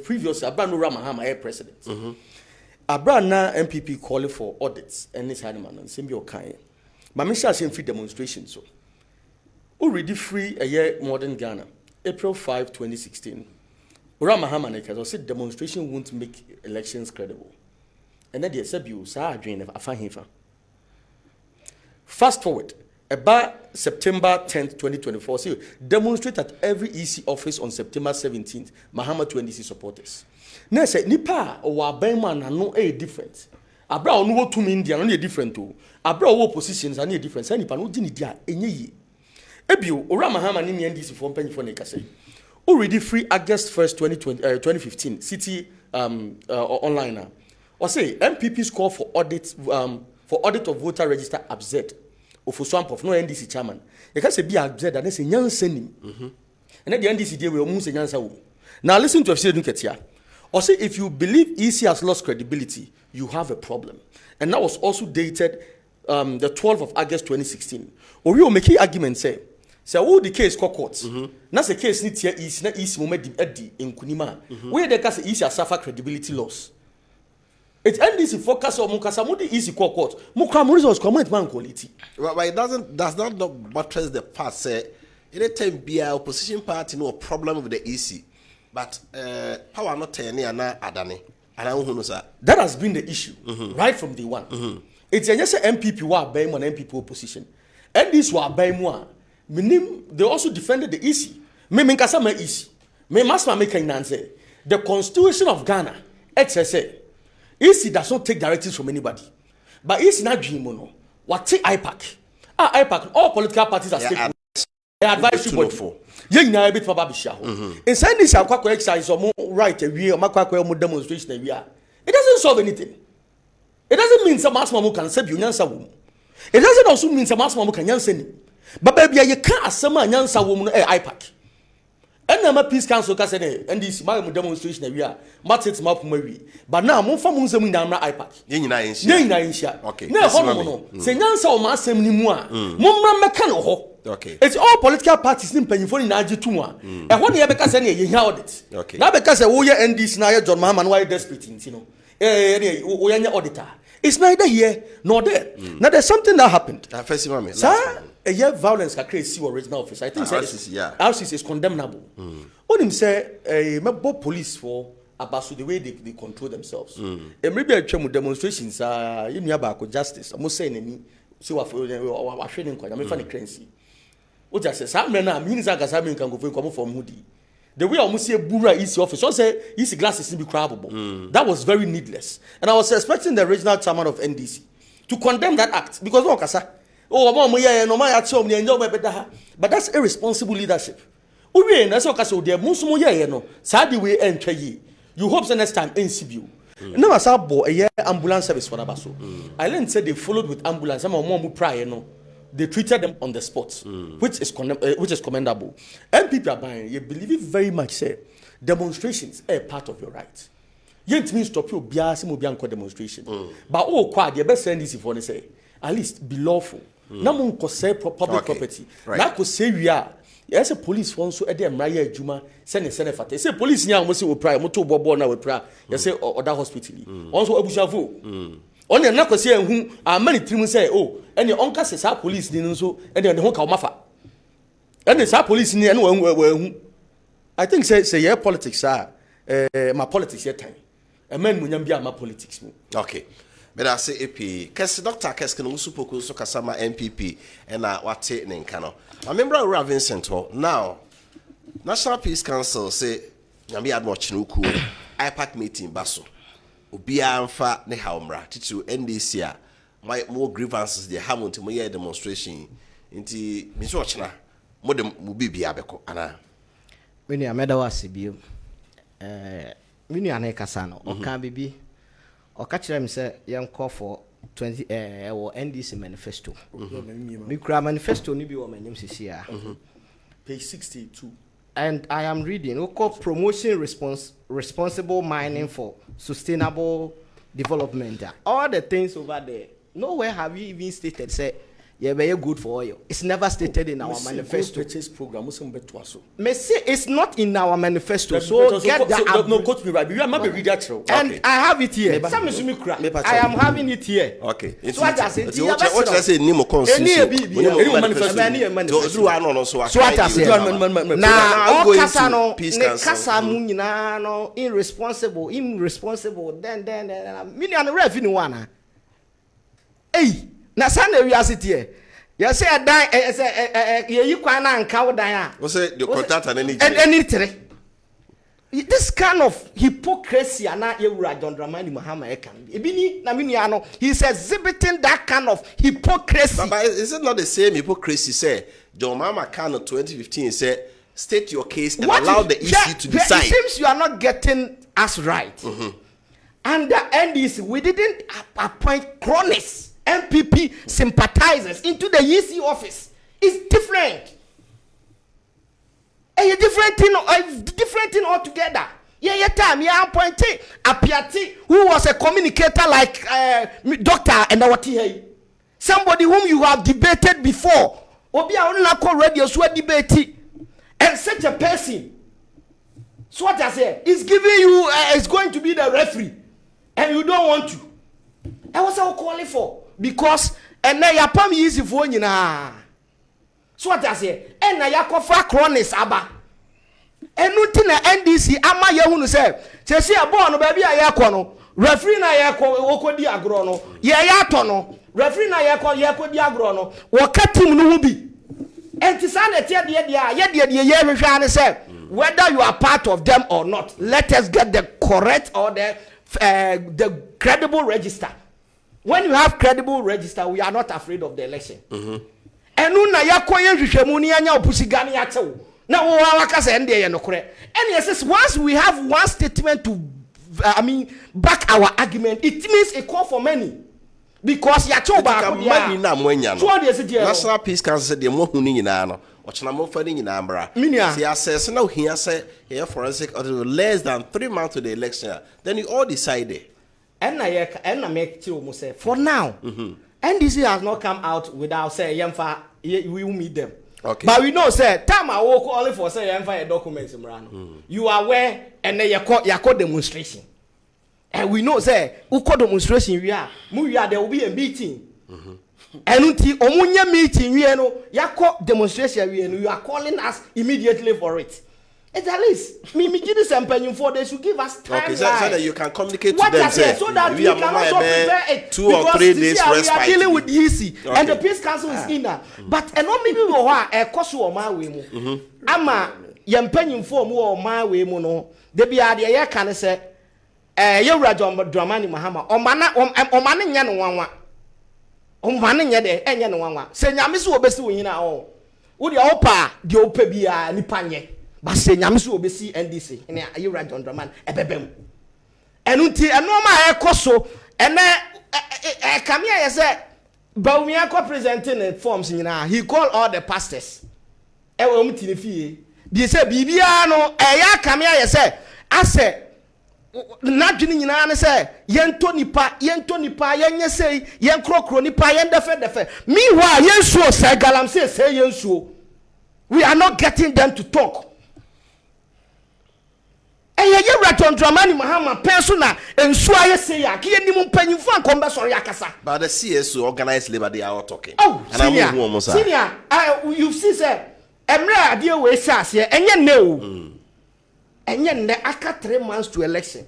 previous, Abraham Ramahama, air president. Abraham na MPP calling for audits and this animal and same your kind. But Mr. Same free demonstration. So, already free a year modern Ghana, April 5, 2016. Ramahama has said demonstration won't make elections credible. And then they said you saw drain of Afahifa. Fast forward. About September 10th, 2024, so demonstrate at every EC office on September 17th, Mahama 20C supporters. Now, say, Nipa or Abayman are no a different. Abra no to India, only different too. Abra all positions are near different. Say, Nipa no dinidia, any. Ebio, Ora Mahama in the NDC from Penny for Nekase. Already free August 1st, 2015, city online. Or say, MPP's call for audit of voter register upset. Of swamp of no NDC chairman. You can say be absurd and say young sending. And then the NDC deal will almost answer. Now listen to FCD Ketia. Or say if you believe EC has lost credibility, you have a problem. And that was also dated the 12th of August 2016. Or we will make an argument say all the case courts. That's the case need here is not EC moment Eddie in Kunima. Where the case EC has suffered credibility loss. It's NDC focus on Mukasamudi easy court. Mukamuri's comment man quality. But it does not buttress the fact say anytime be a opposition party no problem with the EC. But power not turning and adani. That has been the issue right from day one. It's just MPP who are buying on MPP opposition. NDC who are buying more. They also defended the EC. Me Kasama EC. Me Masma make say the Constitution of Ghana, HSA. EC does not take directives from anybody. But EC not dream mono. What take IPAC? IPAC, all political parties are stakeholders. They advise you for. You know a bit for Babisha. Inside this, I'll exercise or more right a year, or demonstration a year. It doesn't solve anything. It doesn't mean some Asmamu can save you Yansa woman. It doesn't also mean some Asmamu can Yansen. But baby, you can't assume a Yansa woman IPAC. And I'm a peace council Cassane, and this my demonstration area, Matt's map movie. But now, more from Musamin Namra IPAC. Yena, okay. No, say Nansa or Massam Nimua. Mumma Mecano. Okay. It's all political parties in Pennyford in Argentina. And one year because you heard it. Okay. Now because a warrior and this Naya John Maman, why desperate, you know. We are auditor. It's neither here nor there. Now there's something that happened. Sir, a year violence can create original office. I think RCC is condemnable. What him say a police for about the way they control themselves. And maybe a term demonstrations are in about justice. I'm not saying any see what for training quite. I'm funny currency. What just says some men are means I can go from Moody. The way I almost see a Bura EC office, so say EC glasses to be crabable. That was very needless. And I was expecting the original chairman of NDC to condemn that act because but that's irresponsible leadership. You hope the next time NCBU. Never saw a year ambulance service for Nabaso. I learned said they followed with ambulance. Some more prior no. they treated them on the spot, which is commendable. MPP are buying. You believe it very much. Say demonstrations are part of your right. You don't mean stop you bias demonstration. But quad the best send this if you say at least be lawful. No one say public property. Now could say we are. Yes, a police wants to them Raya Juma send a say police now must will pry motor bobo now with prayer. You say or that hospital. Also Abushavu. Only not to say who are many things say, oh, and your uncle says our police didn't so, and then the whole Mafa. And it's our police near no. I think say yeah politics are my politics yet time. A man will be my politics. Okay. But I say AP, Dr. Kessben also poku so kasama MPP and what take Ninkano. I remember Ura Vincent now National Peace Council say Yami had much nuku IPAC meeting Basso. Ubia amfa ne haumra titu NDC a my more grievances they have to my demonstration inti miso ochna mo dem mu bibia beko ana mini ameda wase bio mini ane kasa no oka bibi oka kire me se yen call for 20 NDC manifesto mi kura manifesto ni bi wo manim sisia page 62. And I am reading, we call promotion responsible mining for sustainable development. All the things over there, nowhere have you even stated, say, yeah, very good for oil. It's never stated in our manifesto. Program, it's not in our manifesto. So get that. No, quote me right. You might read that through. And I have it here. I am having it here. Okay. So what I say? What I say? Nimo constitution. So what I say? Now all kasano, ne kasa munyina no irresponsible. Then. Mini ane revenue wana. Hey. Na Sunday we are sitting. You say a die, you can't count down. What's it? The contract and any three. This kind of hypocrisy, and not you, John Dramani Muhammad can be. Naminiano, he's exhibiting that kind of hypocrisy. But is it not the same hypocrisy? Say, John Mama Kano 2015 said, state your case and allow the EC to decide. It seems you are not getting us right. And the NDC, we didn't appoint cronies. MPP sympathizers into the EC office. It's different. A different thing altogether. Time, appointed Appiah, who was a communicator like Dr. and our TA. Somebody whom you have debated before. Obia only radio so debate. And such a person. So what I say is giving you is going to be the referee. And you don't want to. I was all calling for. Because and now ya pam easy for nyina. So what I say? And now ya kofa cronies aba. And nothing na NDC ama ye hunu say. Se a ball no baby a yakɔ no. Referee na yakɔ okodi agro no. Ye ya to no. Referee na yakɔ di agro no. Wo ka team no hu bi. Enti sa na tie de ye hwehwa ne say whether you are part of them or not. Let us get the correct or the credible register. When you have credible register, we are not afraid of the election. And now ya koye hwehwemu ni anya opusigani ya tewo. Na wo waka say ndey ye nokore. And yes, once we have one statement to back our argument, it means a call for many. Because ya choba money na mwenya no. National Peace Council said the mo hunu nyina no. Ochina mo fani nyina ambra. See assess na ohia say here forensic audit less than 3 months to the election. Then you all decided. And I make say for now, NDC has not come out without say Yemfa we will meet them. Okay. But we know say time I walk only for say Yemfa documents You are aware and then you call demonstration. And we know say who call demonstration we are there will be a meeting. And until omunya meeting we know you call demonstration you are calling us immediately for it. At least, me give this campaign for they should give us time. Okay, so that you can communicate to them. So that we can also prepare it 2 or 3 days respite. We are dealing with the EC and the Peace Council is in there. But and not maybe we are cost or my way mo. Ama yempenyin for mo or my way mo no. They be ade ya can say you John Dramani Muhammad. O mana nya no wanwa. O mana nya de enya no wanwa. Se nyame so obesi wo nyina o. Wo de opa de opa bia nipa nye. But say nyamisu obesi NDC ene ayura John Draman ebebem enunti enoma ekoso ene kamia ye say Baumia ko presenting the forms nyina. He called all the pastors. E wo mtini fie. Bi say bibia no eya kamea ye say ase nadwini nyina ne say yento nipa yenye say yen krokro nipa yen defe. Meanwhile yensuo say galamsey say yensuo. We are not getting them to talk. Eye ye Dramani Mahama persona ensuo aye say ya ke nim mpanyimfo ankombe sori akasa. But the CSO organized labor they are talking. Oh, senior, you see say emre ade we say ase enye ne o. Enye ne aka 3 months to election.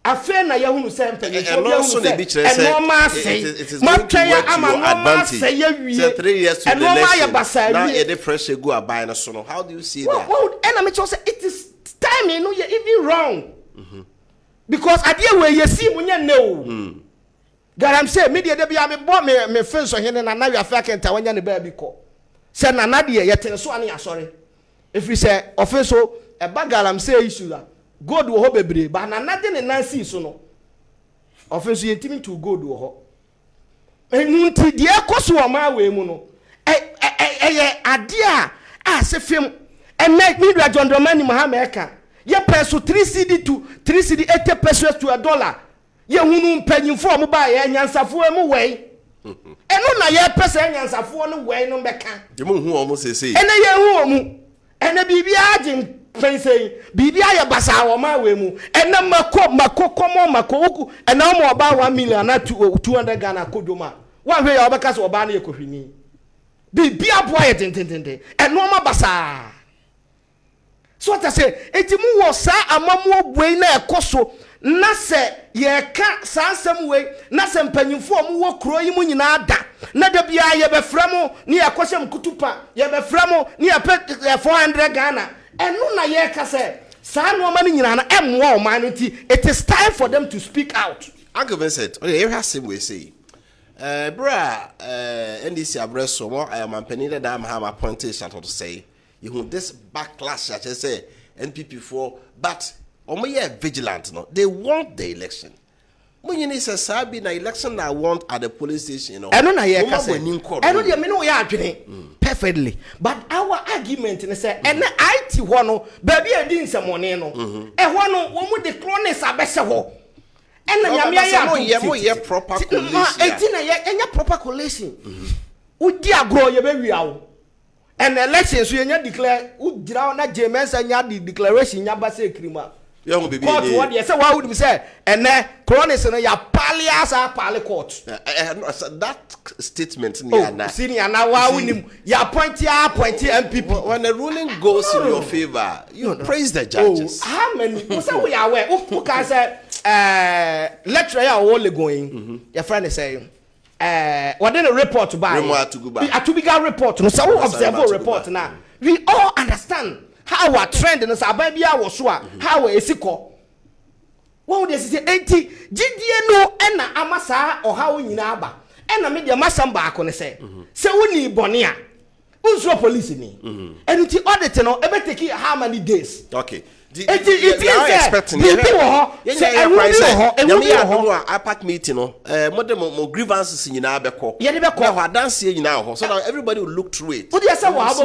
Afe na yahunu say mpanyimfo bi yahunu say enoma say matwa ya ama no say ya wie 3 years to election. Now the pressure go abai na so no. How do you see that? Well, and me say it is time you know you're even wrong. Because idea where you see when you know. God I'm saying media de be me bought me friends on here and now you are fucking when you baby call. Say na nadia you tell so ani sorry. If we say offense so a bag I'm say issue that God will hope be but na nothing in Nancy so no. Offense you intimi to God will ho. Enunti de ekoso o ma we mu no. Idea say film and make me John Dramani Mahama eka. Ye peso 3 CD to 3 CD 80 pesos to $1. Ye hunu mpanyimfo mo ba ye nyansafo emu wei. Eno na ye pesa nyansafo no wei no beka. Ye mo hu omo sese. Ene ye hu omu. Ene bibia agin pensei. Bibia ye basa wo ma we mu. Ene mako oku. Ene mo ba 1 million na 200 Ghana kodoma. Wa hwe ya obeka so oba na ye kohwini. Bibia boy ye tententente. Eno ma basa. So what I say, etimu wo sa amamu obwe na ekoso na se ye ka sansem we na se mpanyimfo omu wo kro yi mu nyina ada na da bia ye beframo ni yakosem kutupa ye beframo ni ya 400 Ghana enu na ye ka se sa no ma ni nyina na emwa o man nti it is time for them to speak out. Uncle Vincent, you have same we say bra NDC abreso mo amampani da am have appointed to say you this backlash, I just say NPP for, but vigilant. No, they want the election. When you say Sabi na election, I want at the police station. You know, I don't know. I don't know. You are perfectly, but our argument is say, and IT one, baby, I didn't say money. No, and one with the clones are better. And the proper collation. And proper collation. Would you grow your baby out? And elections we declare who draw na James and ya declaration ya ba say krima. Young baby. Court what you say why would we say and chronics no ya palias are pali court. That statement na senior na wa win ya appoint MPP. When the ruling goes in your favor, you praise the judges. How many say we are aware who can say lecturer ya all going. Your friend is saying what then a report by a to report no so observe report now we all understand how our trend in Sababia was how we esiko what would they say 80 gdie no na amasa or how nyina aba na media masamba akone say woni bone a unso police ni and it audit no e be take how many days. Okay. It is expecting APAC meeting no grievances nyina beko ho dance nyina ho so now everybody will look through it. What you say what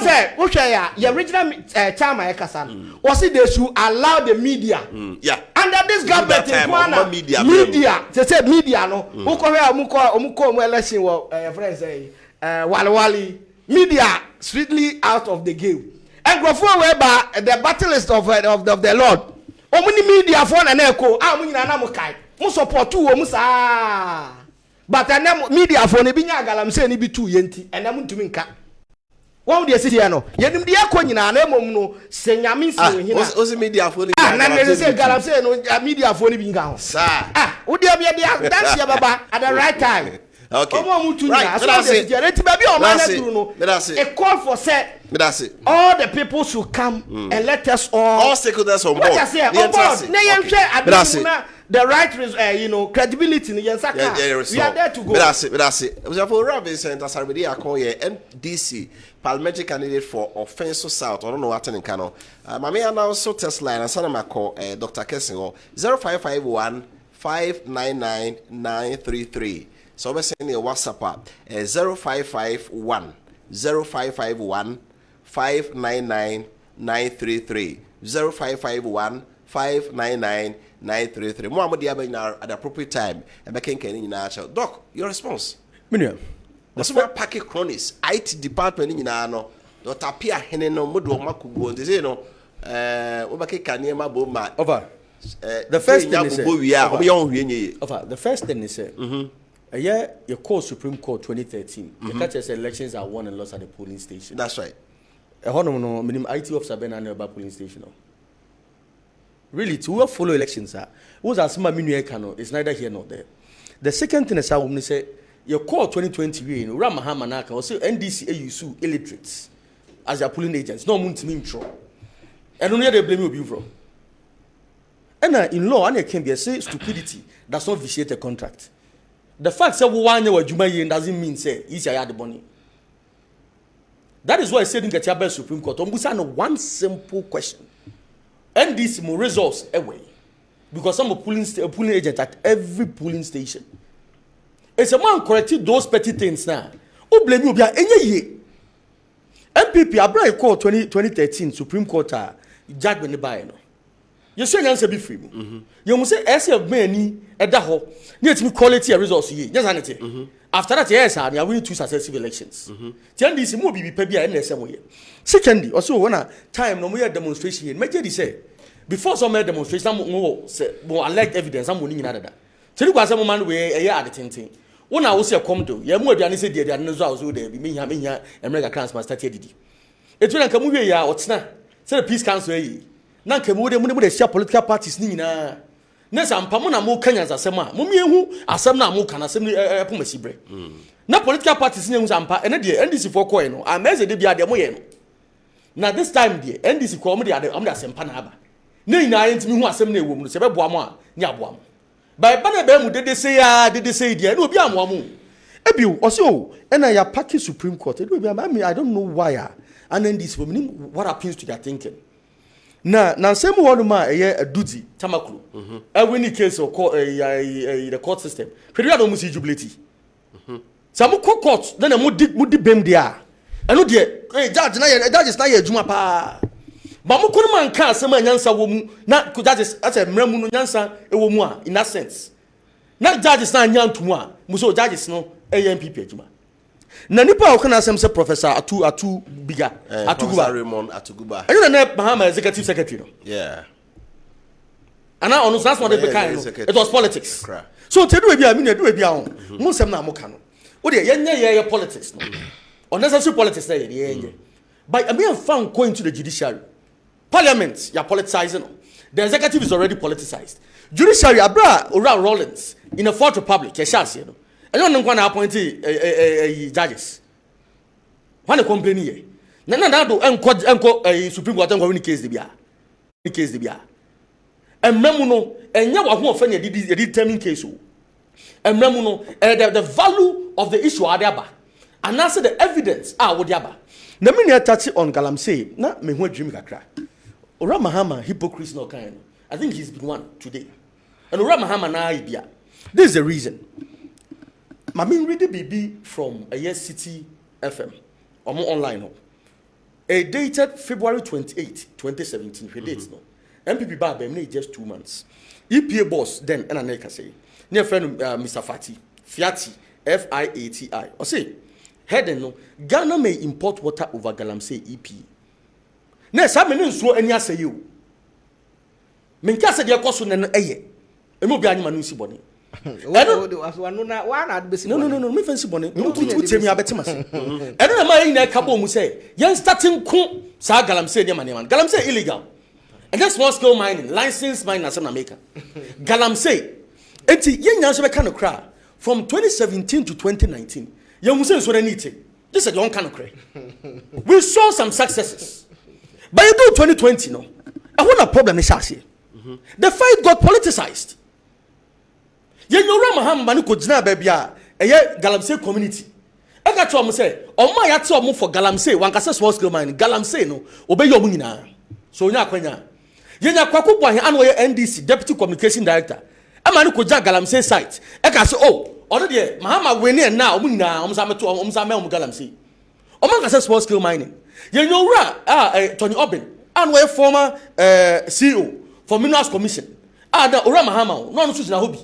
say wo hwe ya your original chairman ekasa was it they should allow the media under this government media say media no wo ko hwe omuko election wo friends say wali media strictly out of the game. And go forward by the battlist of the Lord. Omuni media for na eko amu nyina na mo kai. Mo support wo mu sa. But na media for na bi nya galam say ni bi tu yenti. And na mo ntumi nka. What dey sit here no? Yenim de eko nyina na emom no se nyame si wo hina. O media for ni bi. Na me say galam say no media for ni bi nka ho. Sa. Wo dey bia dey dance ya baba at the right time. Okay. Right. A call for say all the people should come and let us all stakeholders on board. The right credibility we are there to go. NDC parliamentary candidate for Offensive South. I don't know what in Kano. Mami announced test line and send my call Dr. Kessben 0551 599 933. So we send your WhatsApp 0551 0551 599 933 0551 599 933. More at the appropriate time. And back in Doc, your response. Minimum. That's why Packet Cronies, IT department in Yano, Dr. Appiah Heneno Mudu Makubo, they know, Obake Kanyama Boma. Over. The first thing is the first thing is a year your call Supreme Court 2013. The catches elections are won and lost at the polling station. That's right. A honorable minimum IT officer been about polling station. Really, to follow elections are was as my minu cano is neither here nor there. The second thing is I will say your call 2020 in Ramahamanaka or say NDC AUSU illiterates as your polling agents. No moon to me intro. And only they blame you from. And in law, and it can be a say stupidity does not vitiate a contract. The fact that 1 year Jumaye doesn't mean say easy I had the money. That is why I said in the Supreme Court, one simple question. And this more results away. Because I'm a polling agent at every polling station. It's a man corrected those petty things now. Who blame you be any year? MPP Abra call 2013 Supreme Court judgment the buy no. You say answer be free. You must say SF many at that hole. Need me quality results ye. Just anything. After that, yes, I win 2 successive elections. Then this will be pebby and some way. Secondly, also one time no more demonstration in Major say before some demonstration, some more elect evidence, I'm winning another. Tell you what some man way a year at the thing. When I was a come to, you more than said there are no results who they be me having here America clans must start it. It's when I come over here, what's not? Say the peace council. Now, come with the share political parties. Nina. Nessa and Pamona more Kenyans as a man. Mummy who are some now more can assembly Pomesi break. Now, political parties names and the NDC for coin. I may say they be at the Moyen. Now, this time, the NDC comedy at the Amdas and Panaba. Nay, I ain't me who assembly woman, Seba Boama, Niabuam. By Panabem, did they say, dear, no be a woman. Ebu, or so, and I are packing Supreme Court. It will be I don't know why. And then this woman, what happens to their thinking? Now, same one a duty, Tamaklu. Every case of court, the court system. Pretty hard almost jubility. Some court, then a moody bem there. And no dear, judge is not a Jumapa. But Mukuman can't say my Yansa woman, not could that is as a Mramun Yansa, a woman, in that sense. Not judges not young to one, Muso judges no AMP Juma. Nanipa can ask himself Professor Atu Biga, Atuguba Raymond Atuguba. I don't know Bahama executive secretary. Yeah. And now that's what they became. It was politics. So to do it, I mean, do it beyond. Musem na mokano. Oh, yeah, politics. Unnecessary politics. But I mean, found going to the judiciary. Parliament, you're politicizing. The executive is already politicized. Judiciary, Abra, Ora Rollins, in the Fourth Republic, a chance, you know. I don't know when I appointed judges. When I complain here, Nana do a Supreme Court and case the Bia. Case the Bia. And Memuno, and you are more funny, a determined case. And Memuno, the value of the issue are there. And answer the evidence are what yaba. The minute I touch on Galamsey, not me who dream kakra. Ora Mahama, hypocrite no kind. I think he's been one today. And Ora Mahama na idea. This is the reason. I mean, read the BB from a year City FM or more online. A dated February 28, 2017. The dates no. MPP bar be just 2 months. EPA boss then and I say near friend Mr. Fiati FIATI or say head no Ghana may import water over Galamsey EP. Next, I mean, so any say you. Minkasa de cost on an aye. A mobile manusi body. No, me fancy bonnet. No, tell me about Thomas. I don't know in a couple who say, young starting cool, Sir Galamsey, man. Galamsey illegal. And that's small scale mining, licensed mine as an American. Galamsey, and young answer kind of cry from 2017 to 2019. Young Muslims were anything. This is your own kind of cry. We saw some successes. But you do 2020, no. I want a problem is here. The fight got politicized. You know, Ramaham Manuko Jina Babia, a Galamsey community. I got to say, oh my, I saw move for Galamsey, one cassa small scale mine, Galamsey, no, obey your munina. So, Yakwanya. Yena Kwaku, NDC, Deputy Communication Director. A Manuko Galamsey site. I can say, oh, already Mahama winning now, Muzame Galamsey. Among small scale mining. You know, Tony Obin, and we're former CEO for Minerals Commission. The Ora Mahama, no such a hobby.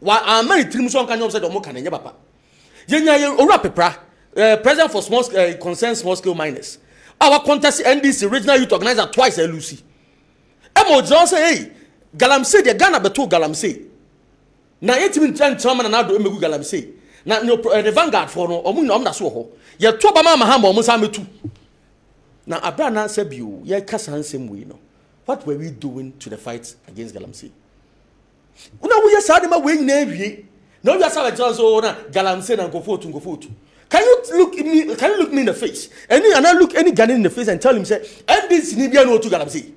While I'm married, Trimson can say, Omokan and Yabapa. Yenya Ora Pepra, President for small concerned small scale miners. Our contest NDC regional youth organizer twice a Lucy. Emo Johnson, hey, Galamsey, the Ghana Beto Galamsey. Now, 18 chairman and Ado Emegu Galamsey. Now, the Vanguard for no, or Munam Nasoho. Ye Tobama Mahama, Musame too. Now, Abrana said, you, ye Cassan same way, no. What were we doing to the fight against Galamsey? No, we are sadly my way navy. No, you are savage also, Galamsey and go forth. Can you look me in the face? And I look any Ghanaian in the face and tell him, say, and this Nibia no to Galamsey.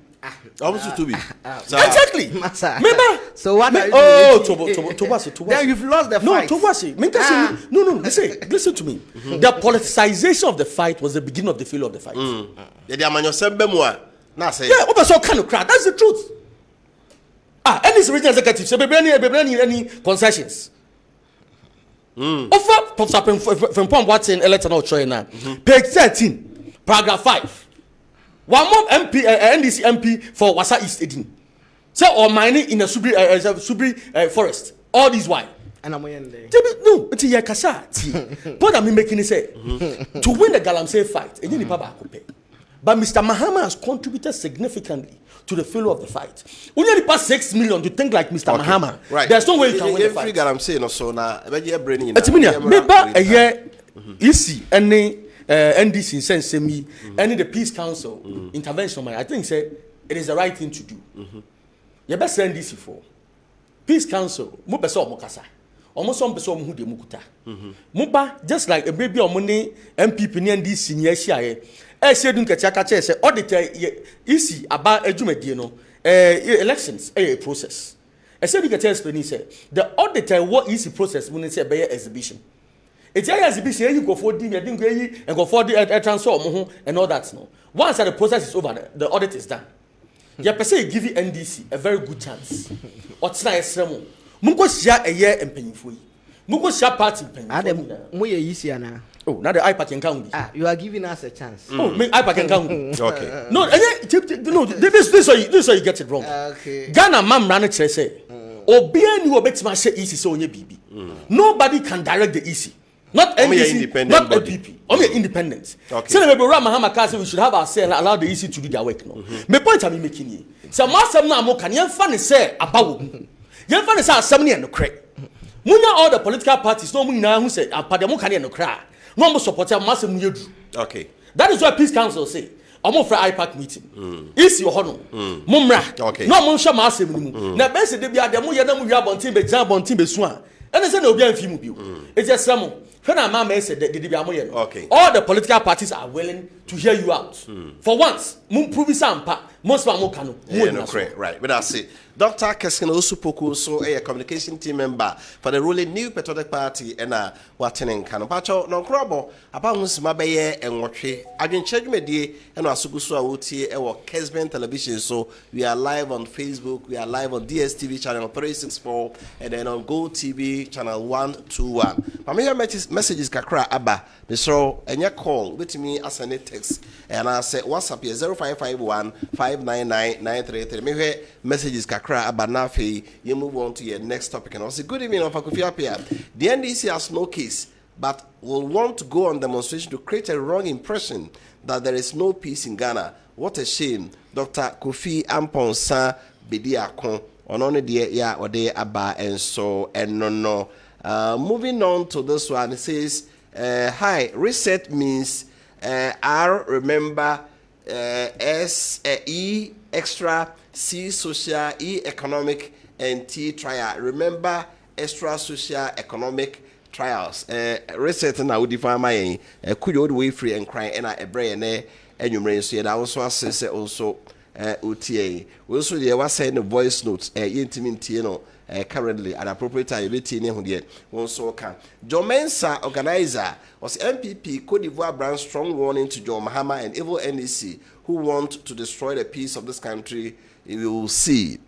Almost to be. Exactly. Remember? So what are you doing? Tobasi. Then you've lost the fight. No, Tobasi. No. Listen to me. The politicization of the fight was the beginning of the failure of the fight. Yeah, so kind of crowd. That's the truth. Any regional executive, so any concessions. Offer pops up from what's in electoral China. Page 13, paragraph 5. One more MP, NDC MP for Wasa East Edin. Say or mining in a Subri forest. All these why? And I'm in there. No, it's a yakasa. What I'm making is say to win the Galamsey fight, and you need Papa Akupe. But Mr. Mahama has contributed significantly to the failure of the fight. We only pass 6 million to think like Mr. Mahama. Right. There's no way you can win the fight. Galamsey no so na. It's maybe a year easy and. NDC sense me any the Peace Council intervention. I think say it is the right thing to do. You best NDC for Peace Council. Mo pese omo kasa. Omo so pese omo hu de mukuta. Muba just like a baby omo ne MPP ni NDC ni ahia ye. E se dun ketia ka che say auditor isi aba adwumadie no elections a process. E se dun ketia explain say the auditor what isi process mun say be exhibition. It's a exhibition you go for the and go for the transfer and all that. No. Once the process is over, the audit is done. You per se give you NDC a very good chance. What's nice? Mungo share a year and penny for you. Mungo share party penny. Adam, we are easy now. Oh, now the iPad can count. You are giving us a chance. Oh, me iPad can count. Okay. No, this way you get it wrong. Okay. Ghana mam ran it say. Obia ni obetima say easy so onye bibi. Nobody can direct the easy. Not NDC, not APP. Only independent. Okay. So maybe Mahama Kasi, we should have our say and allow the EC to do their work. No. My point I'm making here. So master na mo can you find say about you find say assembly and no crack. Munya all the political parties no munya who say apademo can no crack. No more support master muyedu. Okay. That is what Peace Council say. Omo for IPAC meeting. Isi yo hono. Mumra. Okay. No mo sha master mu. Na be say de bia de mo ye na mu wi abontin be jan abontin be so a. And they say no be am mu bio. It's just some. Okay. All the political parties are willing to hear you out. For once, most right. But that's it. Dr. Kessben Osupoku, so a communication team member for the ruling New Patriotic Party and Watching Kanopacho, no crobble, about Mabaye and Watche. Adwenkyere Media and Asugusu Awutie or Kessben Television. So we are live on Facebook, we are live on DSTV channel 364, and then on Go TV channel 121. I'm here messages kakra Abba. So and your call with me as a text and I say WhatsApp here 0551 599 933. Me hear messages kakra Abba nafi. You move on to your next topic and also good evening Wofa Kofi Appiah. The NDC has no case, but will want to go on demonstration to create a wrong impression that there is no peace in Ghana. What a shame. Dr. Kofi Appiah Bediakon on only the ya or de Abba and so and no. Moving on to this one, it says, hi, reset means R, remember, S, E, extra, C, social, E, economic, and T, trial. Remember, extra social, economic trials. Reset now would define my could you way free and crying and a brain and you may say that also says also OTA. We also was saying the voice notes, intimate, you know. Currently at appropriate time also can John Mensa organizer was MPP Cote d'Ivoire brand strong warning to John Mahama and evil NDC who want to destroy the peace of this country. You will see.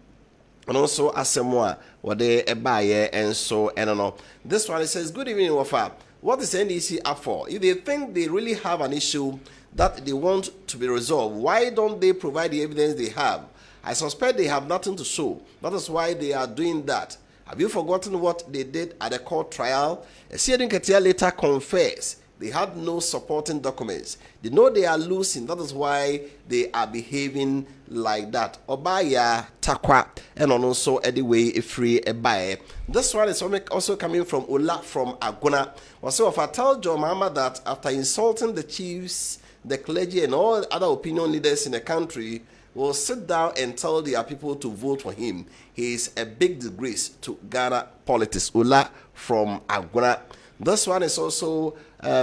and also Asemwa, what they buy and so and no. This one it says, good evening, Wofa. What is NDC up for? If they think they really have an issue that they want to be resolved, why don't they provide the evidence they have? I suspect they have nothing to show. That is why they are doing that. Have you forgotten what they did at the court trial? Adwenkyere later confessed they had no supporting documents. They know they are losing. That is why they are behaving like that. Obaya takwa and also anyway free a buy. This one is also coming from Ola from Aguna. Also, if I tell John Mama that after insulting the chiefs, the clergy, and all other opinion leaders in the country, will sit down and tell their people to vote for him. He is a big disgrace to Ghana politics. Ola from Aguna. This one is also,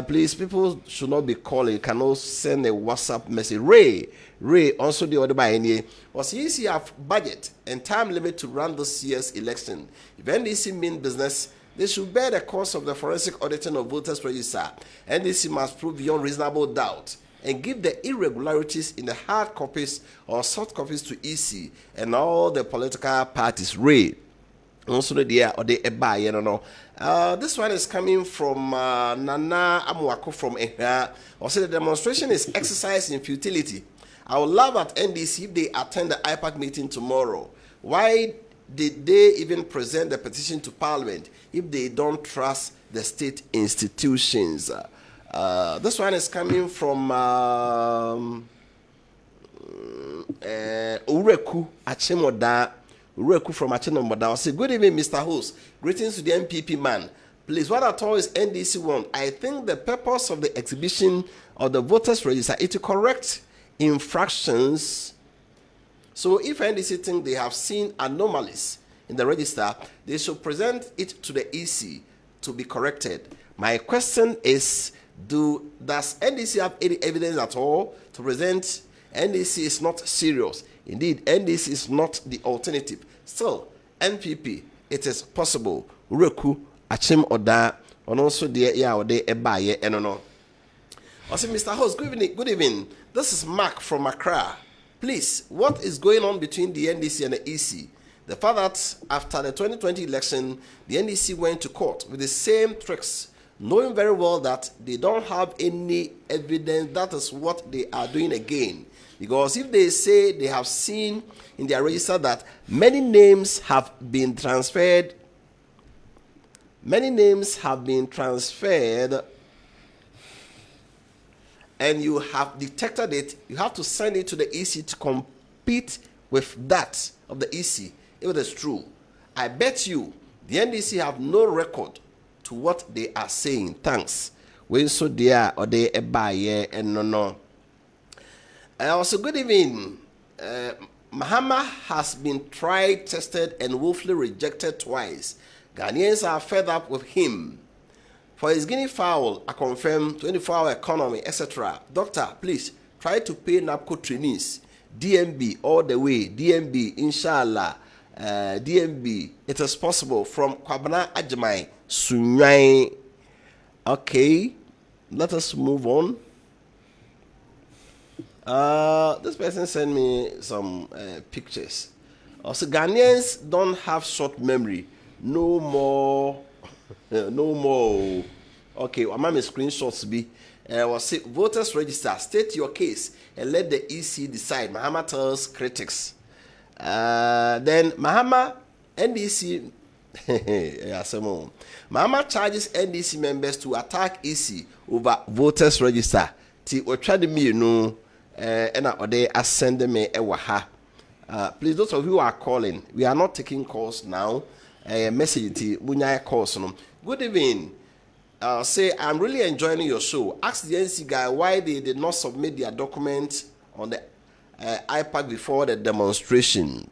please, people should not be calling. You can also send a WhatsApp message. Ray, also the other by any. Was easy have budget and time limit to run this year's election. If NDC mean business, they should bear the cost of the forensic auditing of voters register. NDC must prove beyond reasonable doubt and give the irregularities in the hard copies or soft copies to EC and all the political parties. Ray. Also the or the buy, you know. This one is coming from Nana Amuako from Ehra. Also, the demonstration is exercise in futility. I would love at NDC if they attend the IPAC meeting tomorrow. Why did they even present the petition to Parliament if they don't trust the state institutions? This one is coming from Ureku Achimoda. Ureku from Achinomoda. I say, good evening, Mr. Host. Greetings to the MPP man. Please, what at all is NDC want? I think the purpose of the exhibition of the voters register is to correct infractions. So if NDC think they have seen anomalies in the register, they should present it to the EC to be corrected. My question is, does NDC have any evidence at all to present? NDC is not serious. Indeed, NDC is not the alternative. Still, NPP, it is possible. Ureku, Achim Oda, and also the Ode Ebaye, and no. Also, Mr. Host, good evening. Good evening. This is Mark from Accra. Please, what is going on between the NDC and the EC? The fact that after the 2020 election, the NDC went to court with the same tricks, knowing very well that they don't have any evidence. That is what they are doing again. Because if they say they have seen in their register that many names have been transferred, and you have detected it, you have to send it to the EC to compete with that of the EC. If it is true, I bet you the NDC have no record to what they are saying. Thanks. When so there or they buy and no. Also, good evening. Mahama has been tried, tested, and woefully rejected twice. Ghanaians are fed up with him. For his guinea fowl, I confirm 24-hour economy, etc. Doctor, please try to pay NAPCO trainees. DMB all the way. DMB, inshallah. DMB, it is possible from Kwabena Ajamai, Sunyai. Okay, let us move on. This person sent me some pictures. Also, Ghanaians don't have short memory. No more. No more. Okay, I'm going to screenshots be. Was say voters register. State your case and let the EC decide. Mahama tells critics. Then Mahama NDC. Mahama charges NDC members to attack EC over voters register. Ti otwa de me no. And they are sending me a waha. Please, those of you who are calling, we are not taking calls now. Message to Bunya calls. Good evening. Say, I'm really enjoying your show. Ask the NC guy why they did not submit their document on the iPad before the demonstration.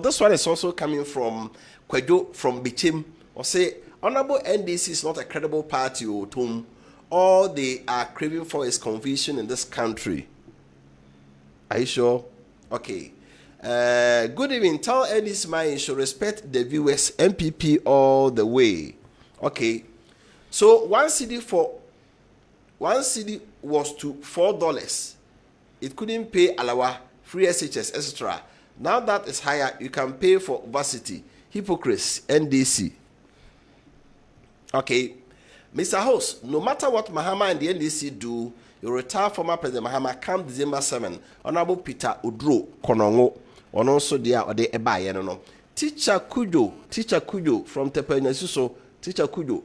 This one is also coming from Kwejo from Bichim. Or say, Honorable NDC is not a credible party or tomb. All they are craving for is conviction in this country. Are you sure? Okay. Good evening. Tell NDC man you should respect the viewers. MPP all the way. Okay. So one CD was to $4. It couldn't pay Alawa, free SHS, etc. Now that is higher, you can pay for varsity. Hypocrites, NDC. Okay. Mr. Host, no matter what Mahama and the NDC do, you retire former President Mahama come December 7. Honorable Peter Udro Konongo, on also there or the Ebaye no. Teacher Kujo from Tepenyasuso, Teacher Kujo.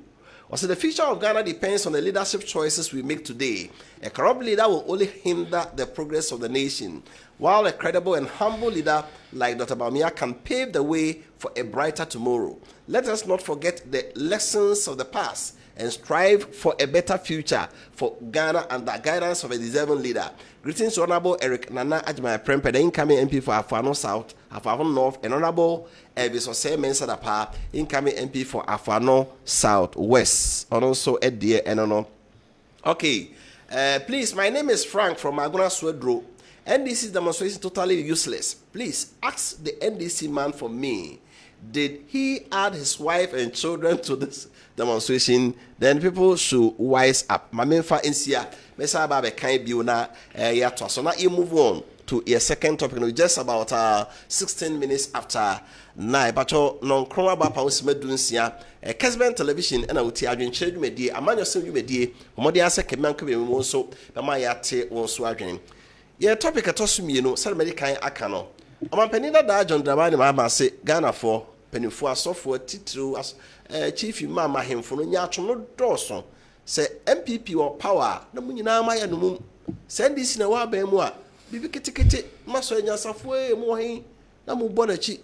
Also, the future of Ghana depends on the leadership choices we make today. A corrupt leader will only hinder the progress of the nation, while a credible and humble leader like Dr. Bawumia can pave the way for a brighter tomorrow. Let us not forget the lessons of the past and strive for a better future for Ghana under the guidance of a deserving leader. Greetings to Honorable Eric Nana Adwenkyere Prempeh, the incoming MP for Afano South, Afano North, and Honorable Elvis Osei Mensah, incoming MP for Afano South West, and also Eddie Enono. Okay, please, my name is Frank from Aguna Swedro. NDC demonstration totally useless. Please ask the NDC man for me. Did he add his wife and children to this demonstration? Then people should wise up. Mamenfa insia mesa babe kan biuna ya to. So now you move on to your second topic. Just about 16 minutes after 9. But non kroma ba pa usimedu nsia. Kessben television and uti Adwenkyere dwumedie amanyo sem dwumedie. Omode ase kemanko be mu so be ma ya te won so adwen. Your topic atosumi no sɛ medical aka no. Omanpanida da John Dramani Mahama say Ghana for penifo asofo titru chief imam ahemfo no nyaatwo no dɔɔso sɛ MPP or power na munyina ma ya no mu sɛ ndisi na wa ba mu a bibi ketekete maso nyasafo mu hin na mu bɔ na chi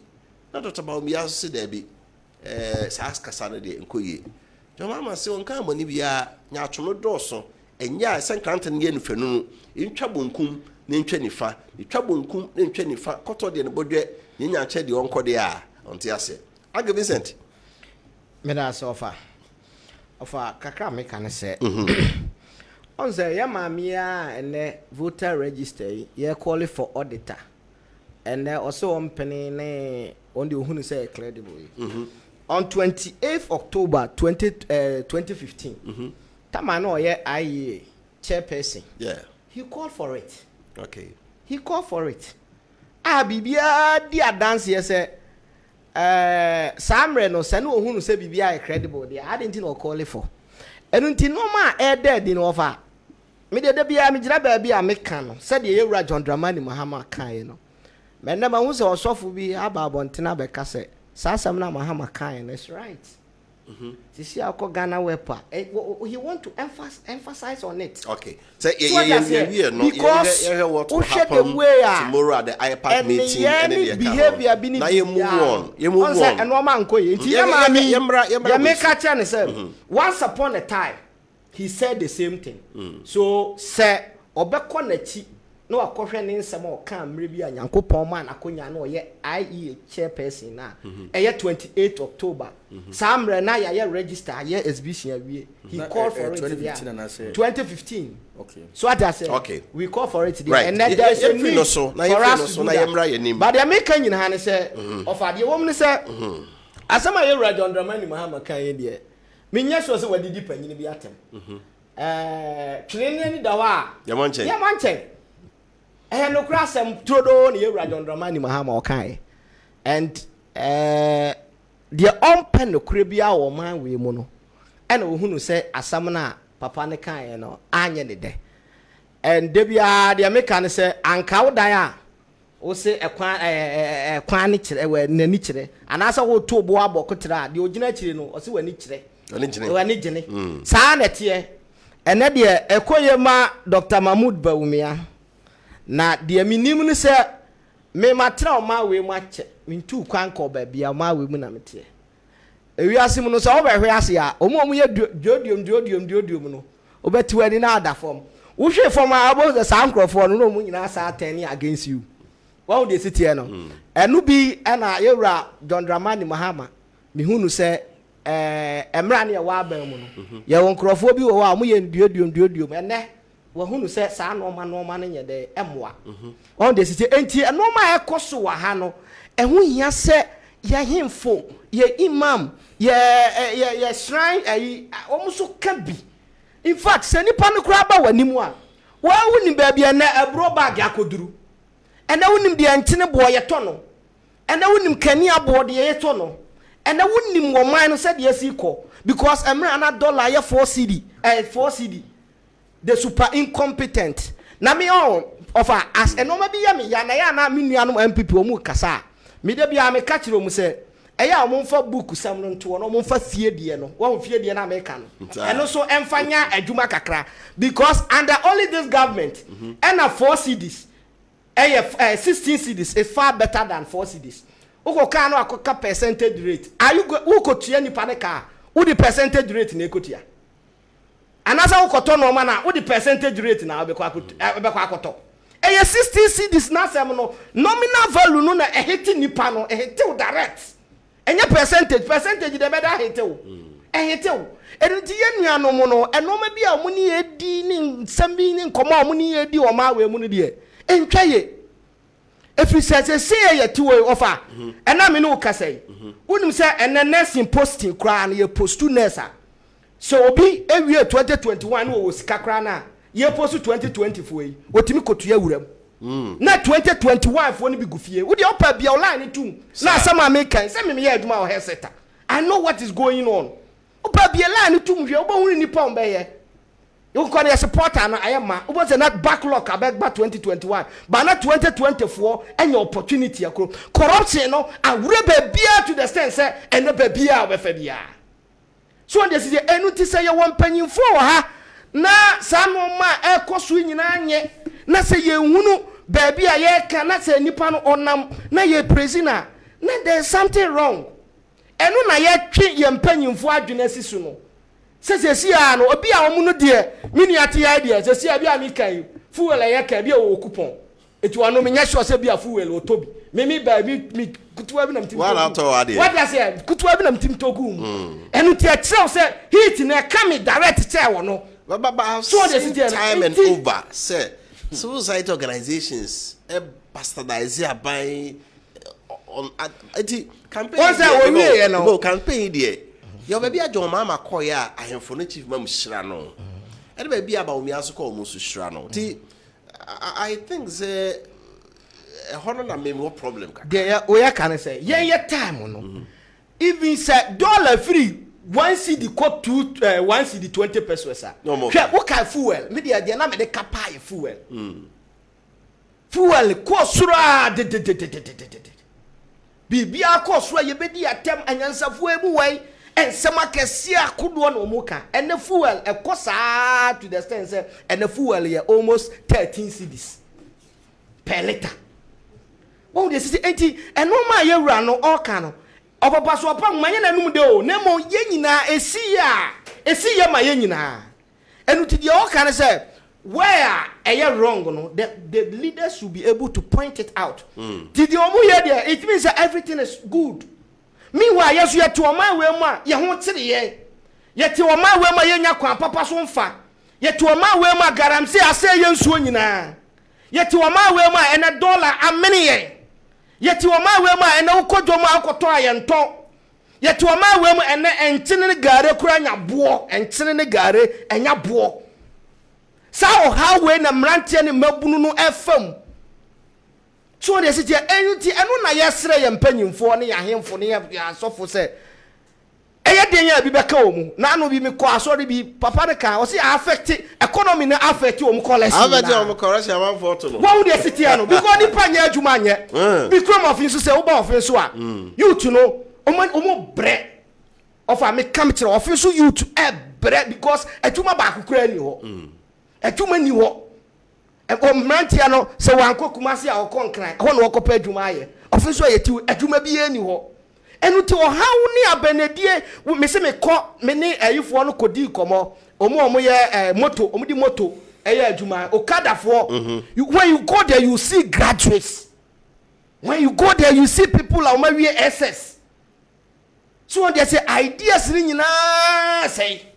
na Dr. Bawumia se da bi sa askasa no de nkoye John Mahama sɛ onka amani bia nyaatwo no dɔɔso enya senkrante ne yenu no ntwa bonkum ne ntwa nifa ntwa bonkum ne ntwa nifa kɔtɔ de ne bodwe ne nyaakye de onko de a onte ase Aga Vincent meda sofa ofa kakra me kan se on say ya mamia ene voter register ye call for auditor and also on penny ne on the ohunu say credible on 28th October 2015 tamano ye IE chairperson he called for it. Okay. He called for it. Bibia dia dance here say Samre no se no ohunu se bibia credible there. I didn't know call it for. Enunti no ma e dead in offer. Me de bia me gira ba bia me kan no. Said ye Ewura John Dramani Mahama kan no. Me na ma hu se osofo bi aba abontina be ka se sa sam na Mahama kan. That's right. He want to emphasize on it. Okay. So because what will happen tomorrow at the IPAC meeting and the behavior move on. Once upon a time, he said the same thing. So, sir, Obekonechi. No akohwe ne nsem o kan mre bi anyankopon ma nakonya na oye IE chairperson na 28 October samre na ya register ye exhibition awie he called for it 2015 okay so what I say okay we call for it there right. And then there's a need for us to do that. But the make nyina ne say of ade wom ne say asama ye Ewura John Dramani Mahama kan ye de menya so say wadidi panyini bi atem twene ni dawa ya manche no crasem trodo ne Ewura John Dramani Mahama okai and the open no krebia wo man we mu no and ohunu say asam na papa ne kan no anye ne de and debia the American say anka wo dan a wo say ekwan ne kire we nani kire anasa wo to bo abokotra de ogina kire no o se wani kire wani gine saa na tie ene de ekoye ma Dr. Mahmoud Bawumia na de minim ne se me matra o ma we mu ache mintu kwan ko ba bia ma we mu na mete ewi asim no so wo behwe ase a omo ye diodium no obeti wani na ada form wo hwe form about the sankrofo no mu nyina sa turn against you what dey sit here no enu bi na Ewura John Dramani Mahama mi hunu se emra ne wa ba mu no ye won krofo bi wo a mo ye diodium ene wo hunu se sa no ma ne nye de emwa what dey sit enti eno ma ekoso wa ha no ehu hia se ye himfo ye imam ye shrine ayi omuso kabi in fact se nipa no kura ba wanimu a wa woni ba bia na ebro bag akoduru and I wouldn't be antene boy a tonno, and I wouldn't Kenya board the tonno, and I wouldn't more mine said yes equal because I'm $4 CD, 4 CD. The super incompetent. Na me on offer as and no maybe yami yana minianum MPP omu kasa. Me de bia me catch mu say eya omfa book sam no nto no omfa fie die no wo fie die na me ka no eno so emfanya adwuma kakra because under only this government and 4 CDs 16 CDs is far better than 4 CDs. Uko ka no akoka percentage rate are you uko tua nipa ne ka wo the percentage rate na ekotia anasa ukoto no ma na wo the percentage rate na obekwa akoto 16 CDs na sem no nominal value no na ehiti nipa no ehiti direct enye percentage de beda ehiti wo ehiti wo enti yenua mo no enoma bi a mo ni edi ni nsambi ni nkoma mo ni edi o ma we mu no de entwaye efri se ye tiwo ofa ena me no kasai unim se ene nursing posting kra na ye postu nurse so obi ewie 2021 wo sika kra na ye postu 2024 yi otimi kotu ya wuram na 2021 fo ni bi gufie wo de opa bia online tum na sama american se me ye aduma o heseta I know what is going on opa bia line tum hwe obo hunu nipa on be ye you call your supporter na ayema obo say not backlog abeg ba 2021 but na 2024 any opportunity akro corruption no awure ba bia to the extent say ene ba bia obefa bia so they say enuti say ye won panyimfo ha na sanoma ekoso nyina nye na say ye hunu ba bia ye ka na say nipa no onam na ye president na there's something wrong enu na ye twe ye mpanyimfo adwene sisu no se ya no obi a omu no de mini ate ya de se ya bia mi kan fuel ya ka bia o coupon eti wano me nya sure se bia fuel o tobi me ba bi mi kutuwa bi na mtim wala to ade what I say kutuwa bi na mtim toku enu ti a tell say heat na come direct tell wono but so the time and over say society organizations bastardize by on campaign what's that we you know campaign there your baby a John Mama Koya, I am for native Mam Shrano. And baby about me as call Musu Shrano. I think the honor and more problem. Yeah, we can say, yeah, time no. Even said $3 1 CD quote 2 1 CD 20 pesos. No more. What kind fuel? Media the name the capai fuel. Fuel cost Bibia cost where you be attempt and answer fuel way. And some kesia could one omuka and the fuel a cosa to the extent and the fuel here almost 13 CDs per liter. Oh, this is 80 and no my year run all cano. Of a pass upon my do nemo yenina a seer my yenina. And to the all can say where a year wrong no the leaders should be able to point it out. Did the omu there? It means that everything is good. Meanwhile, yes, you are to a man where ma, you won't say ye. Yet to a man where my young papa son fa. Yet to a man where my garam say, I say, young swinina. Yet to a man where my and $1 and many ye. Yet to a man where my and no kodoma kotoy and talk. Yet to a man where my and tin the gare crying a boar and tin the gare and ya boar. So how when a mrantian in Melbourne FM. So they say anything and na yesre and penny for near him for near so for say eh dey bi beka omu na no bi me ko asori bi papa de ka o say affect economy na affect o mu college affect o mu college am for to no why would they sit here no because the panya adwuma nye bi krom of so say wo ba of so a you to know omo bre of a me come to of so you to bre because adwuma ba akukura ni ho adwuma ni ho Mrantia no se wanko kumase a okonkran ho no okopa adwuma aye ofenso ayeti adwuma bi eni ho enu ti o hawo ni abenedie me se me ko me ni ayifo no kodi komo omo ye moto omo di moto eye adwuma okadafo when you go there you see graduates when you go there you see people like omawie SS so they say ideas ni nyina say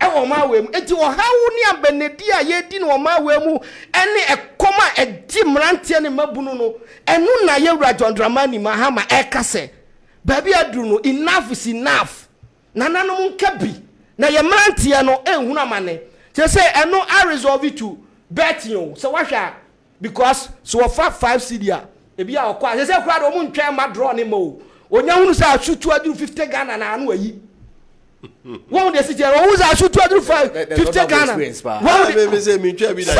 ewo ma wem enti wo hawo ni abenedi a ye di no ma wemu ene ekoma edi mrantie ne mabunu no enu na ye wura John Dramani Mahama ekase baby aduru no enough is enough nananom nkabi na ye mrantie no ehunu amane se eno I resolve it to bet you so wahwa because so for 5 cedi ebi a okwa say kura do mu ntwen ma draw ne mo onya hunu say shoot 250 Ghana na anu ayi one dey sit here who say shoot 250 Ghana one me say me ntwen bi da I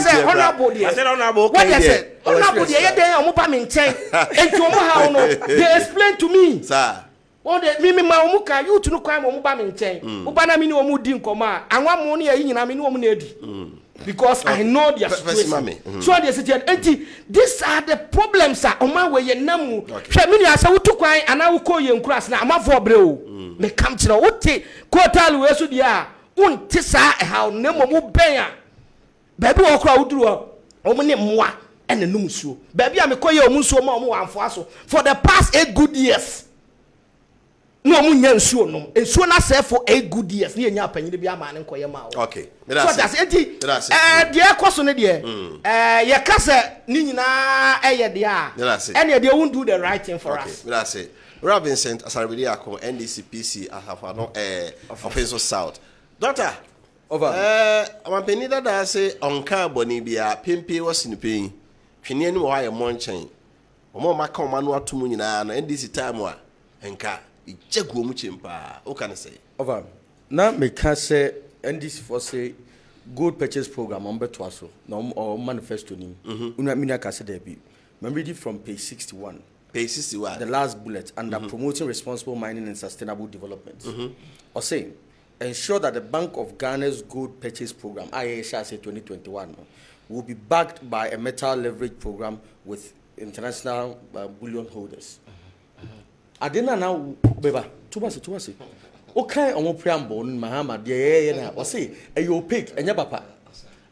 said honorable what you say honorable dey dey omo pa me nchen enti omo ha no they explain to me sir one day me ma omo kan you to no kwan omo ba me nchen uba na me ni omo di nkoma anwa mo ne yi nyina me ni omo na edi because I know their situation. So they say, "Auntie, these are the problems that Oma we ye namu. Hwe me asa wutu kwan ana wo ko ye nkras na amafo bre o. Me kam kira wote kotal we so dia wonte sa ha na momu ben a. Ba bi wo kra wuduru o mo ne mmoa ene num suo. Ba bi a me koye omu suo ma omu wanfo aso for the past 8 good years. No omu nya nsuo nom. Nsuo na se for 8 good years. Ne nya apanyine bi ama ne nkoye ma o. Okay. So that's it. The course on it there. Your casa Nina Aya, and they won't do the right thing for us. That's it. Robinson, as I really are NDCPC, I have no offensive south. Doctor, over. I'm a penny that I say on Carbonibia, Pimpe was in the pain. Pinion wire monchain. Or more my command what to Munina and NDC time wa and car. It just go much in pa. What can I say? Over. Now, me can say. And this for say gold purchase program on Betwaso, no or manifesto nim. Unamina Casa Debi. I'm reading from page 61. Page 61. The last bullet under promoting responsible mining and sustainable development. Or saying ensure that the Bank of Ghana's gold purchase program, IASA 2021, will be backed by a metal leverage program with international bullion holders. Adena now beba tubase. Okay, on preamble, Mahama, dear, or say, a you pick and your papa.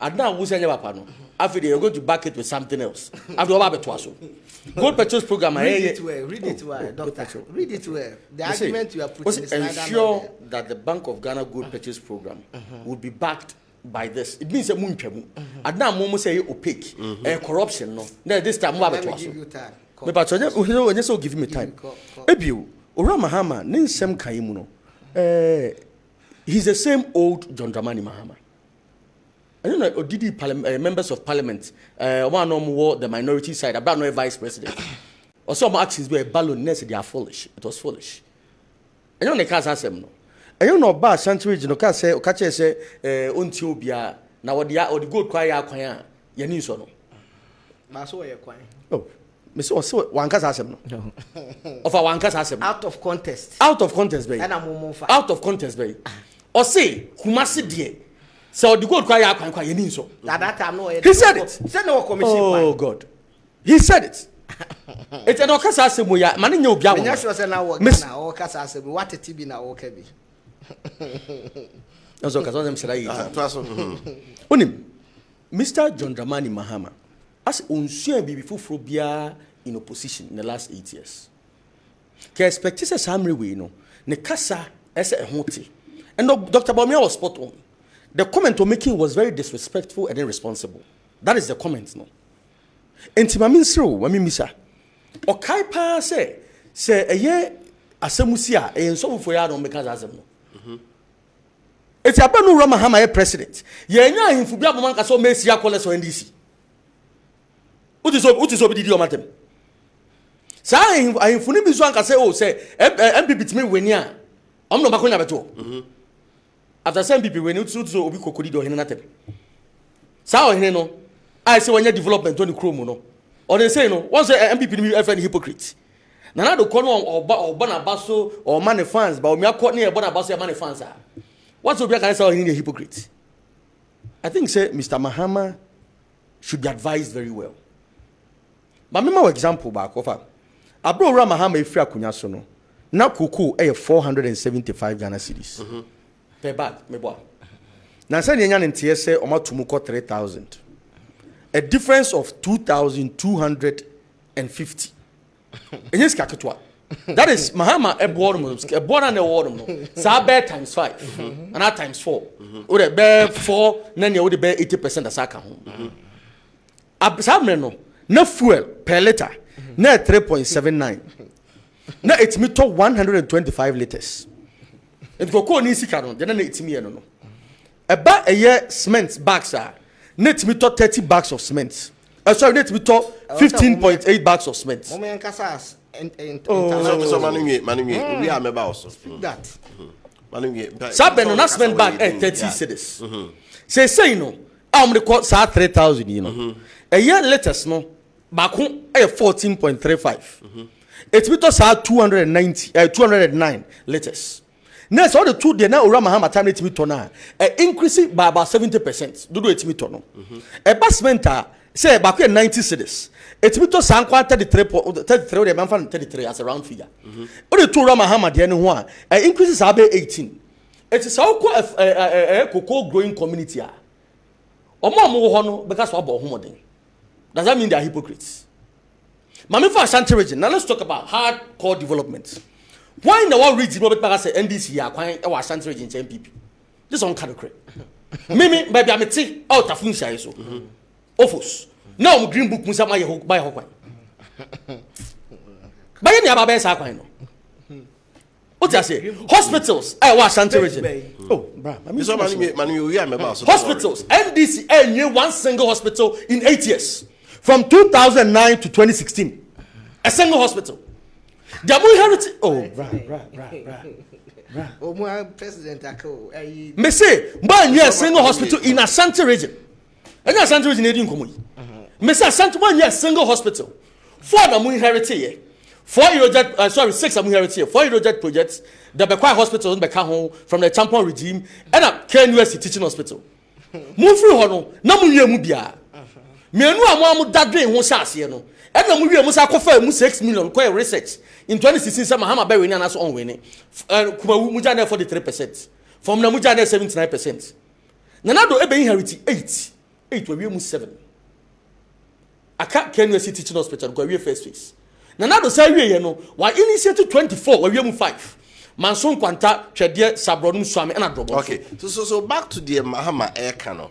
And now who's your papa? No, after you're going to back it with something else. After all, gold purchase program. Read it well, Doctor. Read it well. The argument you are putting is ensure that the Bank of Ghana gold purchase program will be backed by this. It means a moon chemu. And now, Momo say opaque, corruption. No, this time, let me give you time. But you so give me time. Ebu, Ora Mahama, Ninsem Kaimuno. He's the same old John Dramani Mahama. I don't know, Odidi members of parliament, one more the minority side, about no vice president. Or some actions were balloonness, they are foolish. It was foolish. I don't know, can't ask them no. I don't know, Bar Century, no can say, Okache say, Untubia, now what the good cry are quite, Yanisono. Maso, you're quiet. Oh. Miss also one cast ask him no. Of a one cast ask him. Out of contest, baby. And I'm out of contest, baby. Or say, who must sit there? So the good cry out quite you need so. That time no. He said it. Said no commission. Oh God. He said it. It's an occasion ask him we are man in your biawo. Me sure say na work na o cast ask him what TB na o kebi. Also cause them say Onim. Mr. John Dramani Mahama. As unsure be before bia in opposition in the last 8 years. Ke expect say Samri we no. Ne kasa ese ehoti. And Dr. Bawumia was spot on. The comment we're making was very disrespectful and irresponsible. That is the comment no. Enti ma minsiro wa mi misa. Okai pa say eye asemusi a enso fo ya no make asem no. Eti abanu Rama Mahama ye president. Ye nya ahimfu bia boman kasa o mesi akole so NDC. What is so did you matter? Say I funi bi so anka say oh say MPP timi weni a omno makonya beto. After say MPP weni so obi kokodi do hene natem. Say o hene no I say when development on the chrome no. Or they say no once MPP ni FN hypocrite. Na na do kono oba na baso or money fans but me akọ na e na baso e money fans ah. What obi can say hene hypocrite? I think say Mr. Mahama should be advised very well. But me example back offer. Abro Rama Mahama if you akunya so no. Na kuku 475 Ghana cedis. Per bag me boy. Na say nya ntie say o matumu ko 3000. A difference of 2250. Enye ska ketwa. That is Mahama e born and no. Sa be times 5 and that times 4. O de be 4 na ne o de be 80% asaka ho. Absamre no. Na fuel per liter na 3.79 na etimi to 125 liters it go ko ni sika no de na etimi no eba eye cement bags a net me to 30 bags of cement. Sorry, net me to 15.8 bags of cement. So Manu, we are member also. That. Saben on cement bag 30 cedis. Say no. I'm the cost 3,000, you know. A year letters no. Back home 14.35. It's because 209 letters. Next, all the two they now around Mahama time it's me tona. Increasing by about 70%. Do it me tono. A basmenta say back 90 cedis. It's me to Sanqua 33 the man 33 as a round figure. All the two around Mahama the one increases are 18. It is how a cocoa growing community. Or more because of home. Does that mean they are hypocrites? Mami for Ashanti region. Now let's talk about hardcore development. Why in the world region Robert Baga say NDC are quite our Ashanti region MPP? This on kind of crap. Mimi baby I'm tea out of Funsa so. Offers. Now green book Musa my hook by Hawkeye. By any other best Aquino. What I say? Hospitals I was Ashanti region. Oh, bra. Hospitals NDC ain't one single hospital in 8 years. From 2009 to 2016, a single hospital. Jamu heritage. Oh, right. Oh, my president, me say, man, a single hospital in Ashanti region. And Ashanti region, they didn't come. Me say, Ashanti one year single hospital. 4 Amu heritage. 4 Eurojet, 6 Amu heritage. 4 Eurojet projects. The Bekwai Hospital in Bekaho from the Tampon regime and a KNUSC teaching hospital. Move through Hono, Namu Mubia. Me anu amu dadwe ho saase no e na mu wie mu sa kofa mu 6 million kwa research in 2016 say Mahama be win anaso on win kuma mu jana 43% from na mu jana 79% nanado e be inherit 8 we wie mu 7 aka KNUSC teaching hospital kwa wie first phase nanado say wie ye no wa initiate 24 we wie mu 5 manson kwanta twede sabronum suame na drobo. Okay, so back to the Mahama air canal.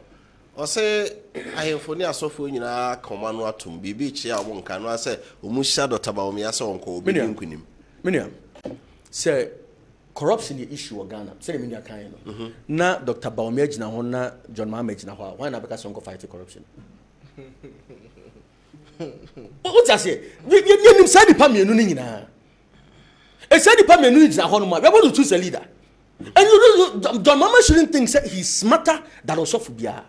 I say I have for near so for you na command watum bibi chia won kan wa say omusha dota ba omi asa wonko obi nkunim. Menia say corruption the issue of Ghana. Say me nya kan no. Na Dr. Baumia gina ho na John Mahama gina ho. Why na because wonko fight corruption. What I say? You nim say the pamienu ni nyina. E say the pamienu ni gina ho no ma. We want to choose a leader. And you John Mahama shouldn't think say he's smarter than Osofu Bia.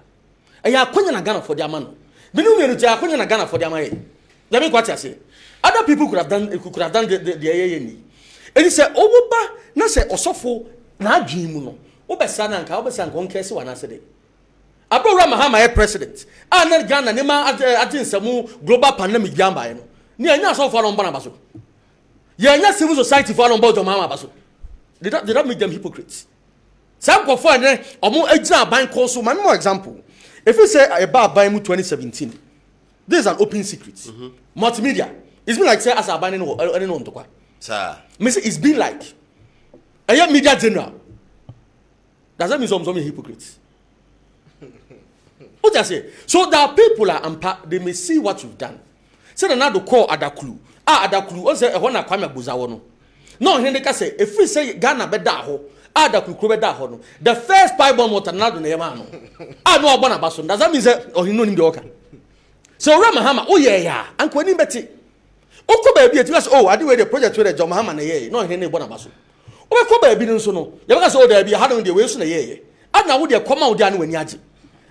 Aya akonya na Ghana for their man. Binu me no tia akonya na Ghana for their man. Let me what I say. Other people could have done the ayeni. And he said, "Oh, ba na say Osofo na adwin mu no. Obesa na nka on kese wa na say. Abura Mahama president. Na Ghana ne ma atinsamu global pandemic jamba no. Ni anya so for on ba na baso. Ye anya civil society for on ba John Mahama baso. Did that make them hypocrites? Some go for ne omo agina ban call so man more example. If you say about buying 2017, this is an open secret. Multimedia. It's been like say as a buying anyone to qua. Sir. It's been like a media general. Does that mean some hypocrites? What I say? So there are people they may see what you've done. Say another call Adakulu. Adakulu. On say one Kwame Buzawono. No, Hendeka say if we say Ghana bedaho. The first pipe bomb water now in the Yamano. I know about Bason. Does that mean that or he know him the Oka? So Ramahama, oh yeah, and Queenie Betty. Oko baby, it was I do the project with John Mahama, no, he ain't Bonabaso. Oh, Kobe be so no. You guys all there be having the Wilson a year. And now would you come out down when Yaji?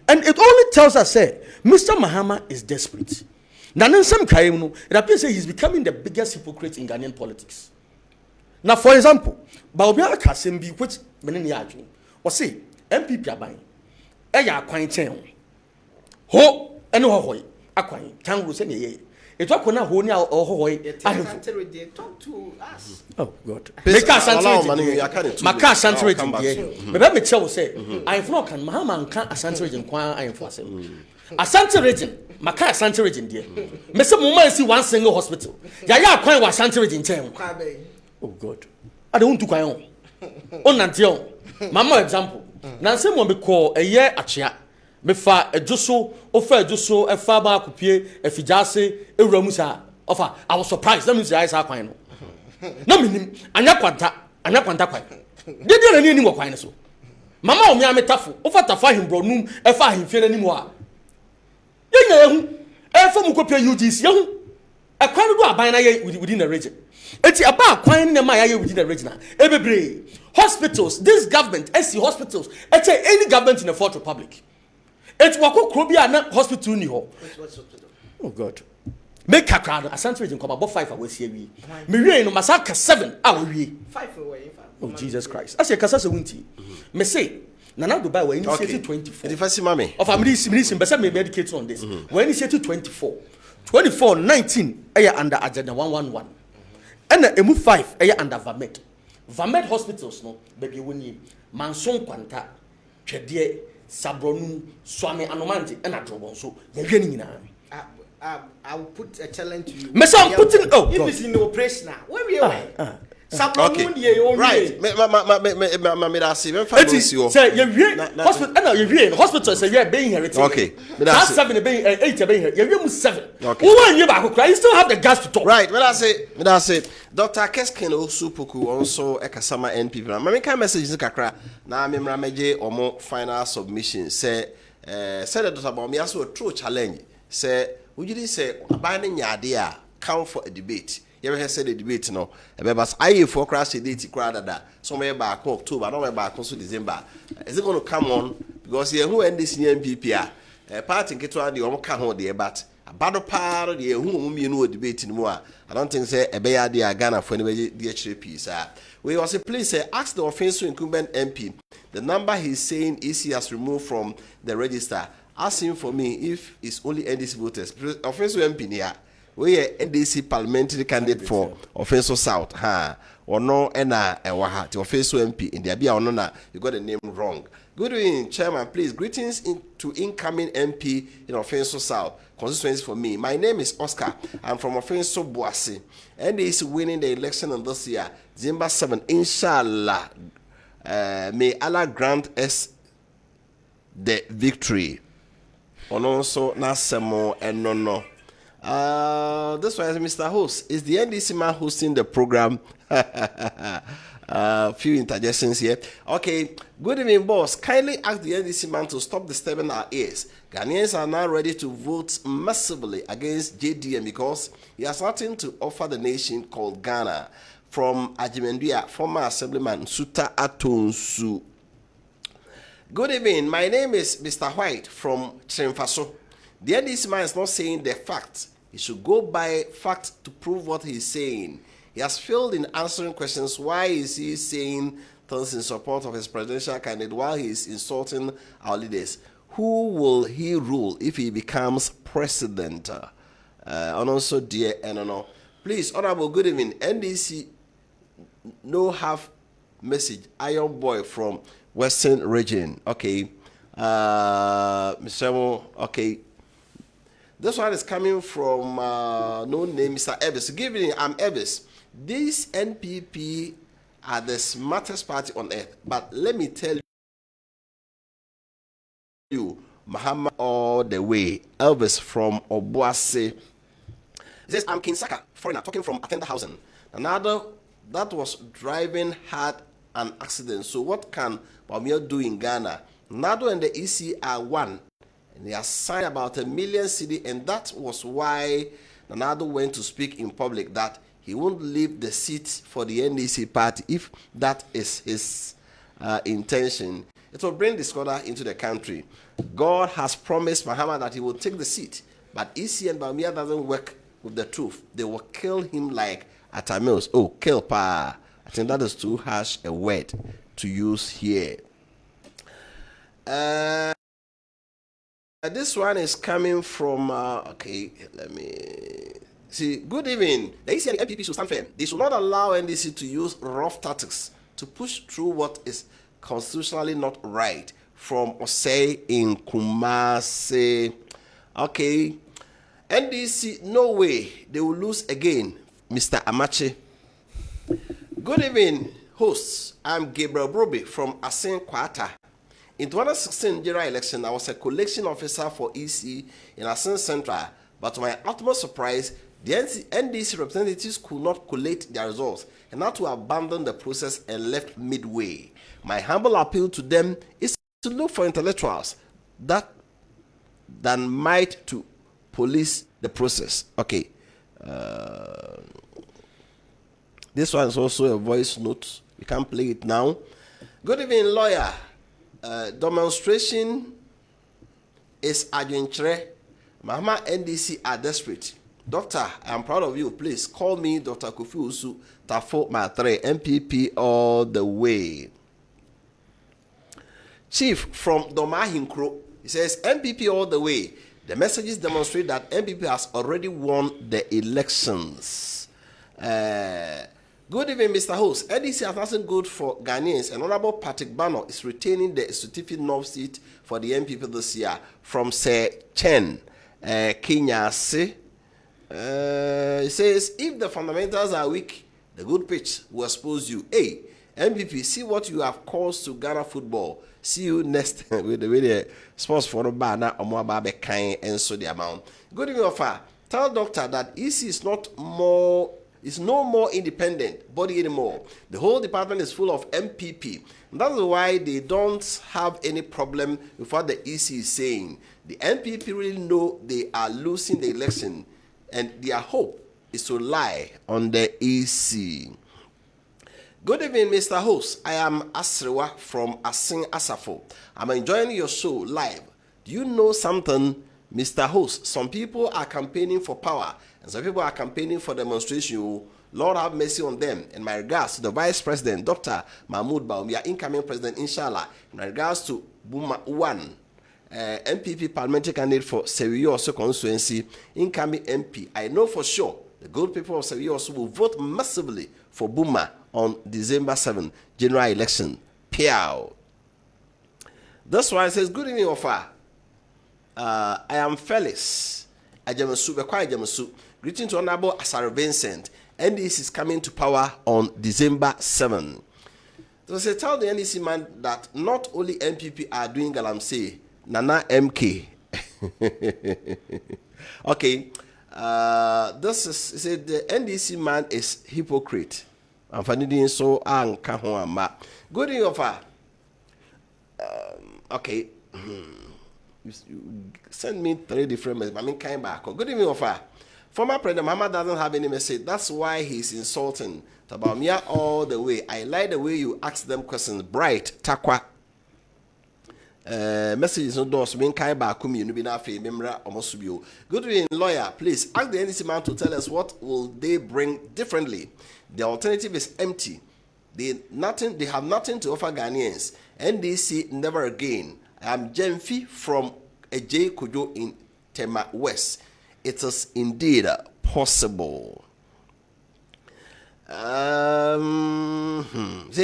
And it only tells us, say, Mr. Mahama is desperate. Now, in some Kaimu, it appears he's becoming the biggest hypocrite in Ghanaian politics. Now, for example, Baobia Kasembi, which many argue, or say, MPP Abai, Aya Quaintain. Ho, and Hoy, Aquain, Tango Sene. It was not Honia or Hoy. Talk to us. Oh, God. Maka Santori, but let me tell you, say, I have not can Mahama and can't a Santori and Quan I am for him. A Santori region, Maka Santori region, dear. Mr. Muma see one single hospital. Yaya Quain was Santori region. Oh God, I don't want to cry on. On until Mama example. Now some one be call a year achia. Befa a juso, offer juso, a faba copie, a fijase, a romusa. Offer. I was surprised. Let me say I saw quine. No meaning, and ya quanta quine. Did you any more quine so? Mama, me am a tafu. Offer to find him bro noom, a fire him feel anymore. From Copia UGC, a crowd do a binary within the region. It's about quite the Maya within the region. Every hospitals, this government, SC hospitals, it's any government in the Fourth Republic. It's Wako Krobia Hospital Niho. Oh God. Make a crowd, a century in come about 5 hours here. Me no Masaka 7 hours. 5 away. Oh Jesus Christ. As a Casasa Winty. Me say. Nana Dubai were initiated 24. The first mommy of administration, but some may medicate on this. When initiated 24, 24, 19, under agenda 111, and a move 5, under Vamet. Vamet hospitals, no, baby, when you Manson Quanta, Chedie, Sabronu, Swami Anomanti, and a drobon. So you're getting in. I will put a challenge to you. Mess on putting, oh, if it's in operation now, where we are. Okay. Right. Hospital say you being here. Okay. That's 7 being 8 being here. You 7. Okay. You still have the gas to talk. Right. When I say Dr. Kessben Osupuku also Ekasama NP. Mami can message kakra na memra meje omo final submission say the Dr. Bomi also a true challenge. Say would you say abaning yade count for a debate. You ever said the debate no? But I for crash date crowd that somewhere back October, no back also December. Is it going to come on? Because here who end this NPP part in Ketwa the Omoka hold the but a battle part the whom you know debate in more. I don't think say a bear the Ghana for anybody the piece. We also please say ask the offensive incumbent MP the number he's saying is he has removed from the register. Ask him for me if it's only NDC voters. Offensive MP here. We are NDC parliamentary candidate for Offensive South. Or no, ena ewaha. The Offensive MP in the Abia or no, you got the name wrong. Good evening, Chairman. Please, greetings to incoming MP in Offensive South. Constituency for me. My name is Oscar. I'm from Offensive Boise. NDC winning the election in this year. December 7, inshallah. May Allah grant us the victory. And also, Nasemo and no. This one is Mr. Host. Is the NDC man hosting the program? Few interjections here. Okay. Good evening, boss. Kindly ask the NDC man to stop disturbing our ears. Ghanaians are now ready to vote massively against JDM because he has nothing to offer the nation called Ghana. From Ajimendua, former Assemblyman Suta Atonsu. Good evening. My name is Mr. White from Trimfaso. The NDC man is not saying the facts. He should go by facts to prove what he's saying. He has failed in answering questions. Why is he saying things in support of his presidential candidate while he is insulting our leaders? Who will he rule if he becomes president? And also, dear no. Please, Honorable, good evening. NDC no have message. Iron Boy from Western Region. Okay. Mr. Mo, okay. This one is coming from no name, Mr. Evis. Good evening, I'm Evis. This NPP are the smartest party on earth. But let me tell you, Muhammad all the way. Elvis from Obuasi. He says, I'm King Saka, foreigner, talking from Attenderhausen. Another that was driving had an accident. So what can Bamia do in Ghana? Nado and the EC are one. They assigned about 1 million cedi, and that was why Nanado went to speak in public that he won't leave the seat for the NDC party if that is his intention. It will bring disorder into the country. God has promised Muhammad that he will take the seat, but EC and Bamia doesn't work with the truth. They will kill him like Atamils. Oh, kill pa. I think that is too harsh a word to use here. This one is coming from, okay, let me see. Good evening. The EC and the MPP should stand firm. They should not allow NDC to use rough tactics to push through what is constitutionally not right. From Osei in Kumasi. Okay. NDC, no way. They will lose again. Mr. Amache. Good evening, hosts. I'm Gabriel Broby from Asen Kwata. In 2016 general election, I was a collection officer for EC in Asen Central, but to my utmost surprise, the NDC representatives could not collate their results and had to abandon the process and left midway. My humble appeal to them is to look for intellectuals that than might to police the process. Okay. This one is also a voice note. We can't play it now. Good evening, lawyer. Demonstration is Adwenkyere. Mahama NDC are desperate. Doctor, I am proud of you. Please call me Dr. Kofi Usu Tafo Matre, MPP all the way. Chief from Domahinkro, he says, MPP all the way. The messages demonstrate that MPP has already won the elections. Good evening, Mr. Host. NDC has nothing good for Ghanaians. And Honorable Patrick Bano is retaining the certificate north seat for the MPP this year from Sir Chen Kenyase. He says, if the fundamentals are weak, the good pitch will expose you. Hey, MPP, see what you have caused to Ghana football. See you next with the sports for the banner or more babe kind and so the amount. Good evening, offer. Tell doctor that EC is no more independent body anymore. The whole department is full of MPP. And that's why they don't have any problem with what the EC is saying. The MPP really know they are losing the election, and their hope is to lie on the EC. Good evening, Mr. Host. I am Asrewa from Asing Asafo. I'm enjoying your show live. Do you know something, Mr. Host? Some people are campaigning for power, and some people are campaigning for demonstration. Lord have mercy on them. In my regards to the Vice President, Dr. Mahmoud Bawumia, incoming President, inshallah. In my regards to Buma 1, MPP parliamentary candidate for Sewiyoso constituency, incoming MP. I know for sure the good people of Sewiyoso will vote massively for Buma on December 7, general election. Piao. This one says, good evening, Wofa. I am Felix Ajamasu, Bekwa Ajamasu. Greeting to Honorable Asare Vincent. NDC is coming to power on December 7. So say, tell the NDC man that not only MPP are doing galamsey, Nana MK. Okay. This is say the NDC man is hypocrite. I'm finding so anka. Good evening, offer. Okay. You send me 3 different messages. I mean, came back. Good evening, offer. Former President Mahama doesn't have any message. That's why he's insulting Tabamia all the way. I like the way you ask them questions. Bright, Takwa. Messages no doors. Mean kai ba kumi you be na fe memra omosubio. Good evening, lawyer. Please ask the NDC man to tell us what will they bring differently. The alternative is empty. They have nothing to offer Ghanaians. NDC never again. I am Jemfi from J. Kujo in Tema West. It is indeed possible. Say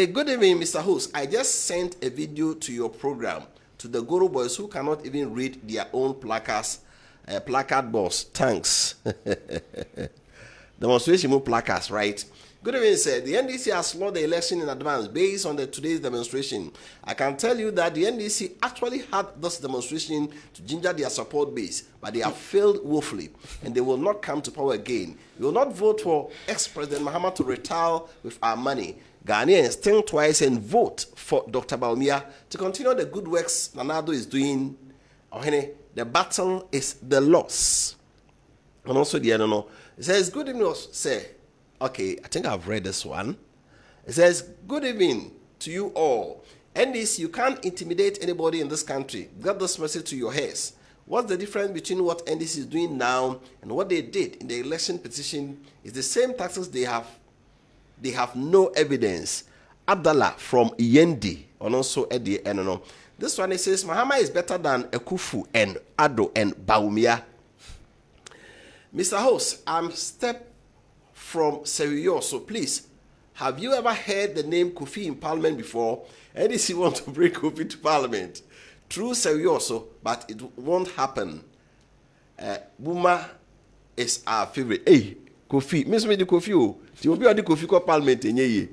good evening, Mr. Host. I just sent a video to your program to the Guru boys who cannot even read their own placard boss. Thanks. Demonstration placards, right? Good evening, sir. The NDC has lost the election in advance based on today's demonstration. I can tell you that the NDC actually had this demonstration to ginger their support base, but they have failed woefully, and they will not come to power again. We will not vote for ex-President Mahama to retire with our money. Ghanaians, think twice and vote for Dr. Bawumia to continue the good works Nanado is doing. The battle is the loss. And also the other no. It says, good evening, sir. Okay, I think I've read this one. It says, good evening to you all. NDC, you can't intimidate anybody in this country. Get this message to your heads. What's the difference between what NDC is doing now and what they did in the election petition? Is the same taxes they have. They have no evidence. Abdallah from Yendi, and also Eddie Enono. This one, it says, Mahama is better than Ekufu and Ado and Bawumia. Mr. Host, I'm Step from Sewiyo, so please, have you ever heard the name Kofi in Parliament before? NDC want to bring Kofi to Parliament. True Sewiyo, but it won't happen. Buma is our favorite. Hey, Kofi, Miss me the Kofi, you will be on the Kofi ko Parliament in ye.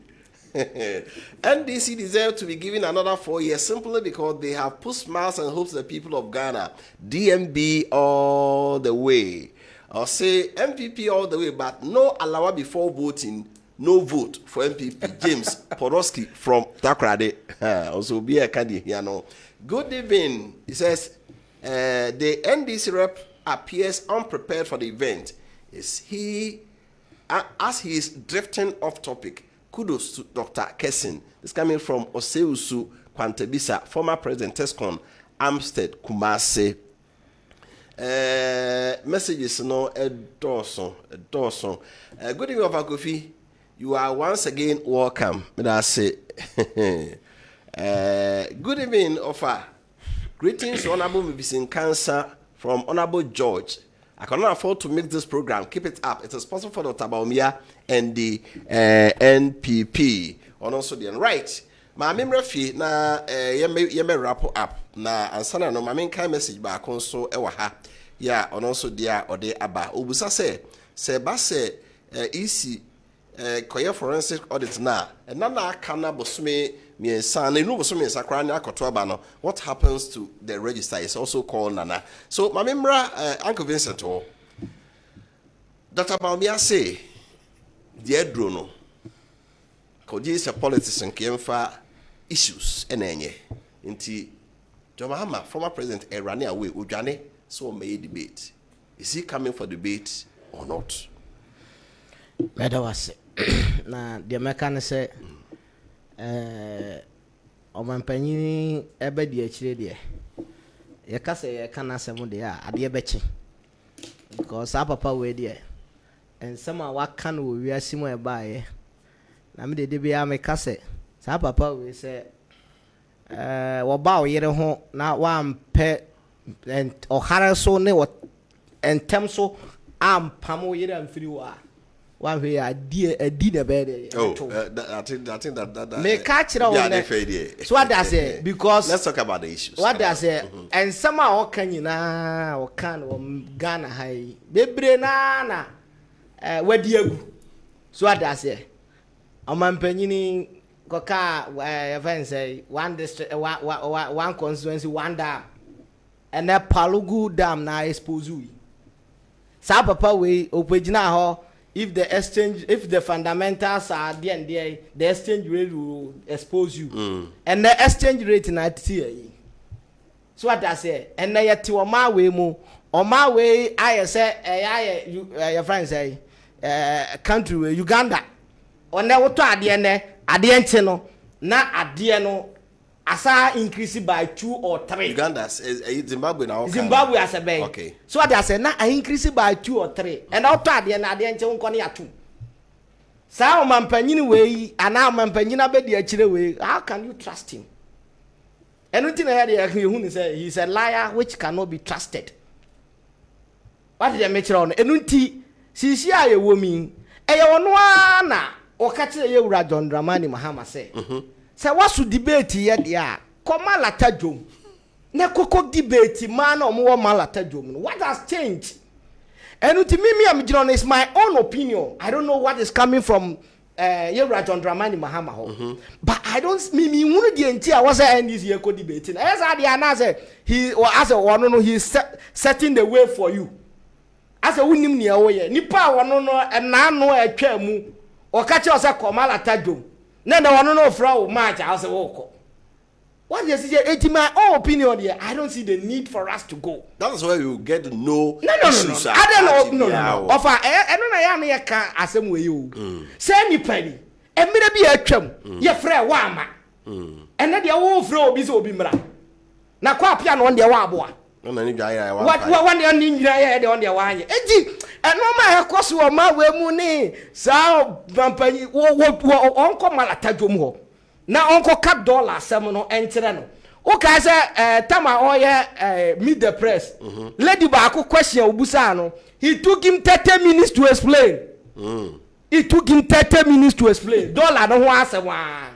NDC deserve to be given another 4 years simply because they have put smiles and hopes to the people of Ghana. DMB all the way. I'll say MPP all the way, but no allow before voting, no vote for MPP. James Podolsky from Takrade. Also be a candidate here now. Good evening. He says, the NDC rep appears unprepared for the event. As he is drifting off topic, kudos to Dr. Kessben. This coming from Oseusu Kwantebisa, former President Tescon, Amstead, Kumase. Messages no Dawson. Good evening, Wofa Kofi. You are once again welcome. I say, good evening, Wofa. Greetings, Honorable Mibisen Cancer from Honorable George. I cannot afford to make this program. Keep it up. It is possible for Dr. Baumia and the NPP. And also the right. My memory fee na yeme wrap up na ansana no my main kind message back on so ewa ha ya and also there or de aba obusa se ba se easy koye forensic audit na na aka na bosome miensa na inu bosome miensa kra na akoto aba no what happens to the register is also called nana. So my memory Uncle Vincent o Dr. Baumia say the drono koji se politics nkemfa issues enenye nti John Mahama former president running away udwane so may debate. Is he coming for debate or not? Better was na the American say omanpanyi ebe di akire de ye ka say ye kana asem de a ade ebechi because papa we de and some wa kan wo wiase mo eba ye na me de bia me ka say sa papa we say wo ba o yere ho na wa mpe and ohare so ne wo entem so am pamo yere amfiri wa we adi the bed. Oh, I think that me catch it on. So what does it? Because let's talk about the issues. What does it? And somehow can you na or can Ghana high bebre na where do you? So what does it? A man penny coca event say one district one constituency one dam and that Palugu dam na expose you. Sa papa we opejina ho. If the fundamentals are there and there, the exchange rate will expose you. And the exchange rate in ITA. So what I say, and they to on my way, I say, your friends say, country Uganda. On the water at the end, at the end, not at the end. Asa increase by 2 or 3. Uganda, Zimbabwe now. Zimbabwe as a bank. Okay. So what I say now I increase by 2 or 3. And out at the end at 2. Sa mampanyini way and now mampanyina be the achire way. How can you trust him? Anything I heard you say he's a liar which cannot be trusted. What did I make on? Enunti sisi aye womi. Eye ono na o ka kire ye wura John Dramani Mahama say. Say what should debate here dia koma lata jom na koko debate man o mo malata jom. What has changed? And to me am John is my own opinion. I don't know what is coming from Yewra John Dramani Mahama but I don't me wonu die nti a was end this year ko debate. As I dey na say he or as a one no he is setting the way for you. As a wunim ne wo ye nipa wono no na no atwa mu o ka che o say koma lata jom. No, no, frau match. I say, "Oh, what is it? My own opinion here. I don't see the need for us to go." That's where you get to know. No. I don't know. No. Offer. I don't know. I am here. Can asem we you. Say me penny. And me be a chum. Your friend wama. And then the old frau be so bimra. Na kwa piano on the waboa. No, no, no. What one the ninja on the wine? And no matter cost you my way money. So vampany uncle malatajumo. Now uncle cap dollar semono enterano. Okay, say tama oye meet the press. Lady Baku question Obusano. He took him 30 minutes to explain. It took him 30 minutes to explain. Dollar no answer one.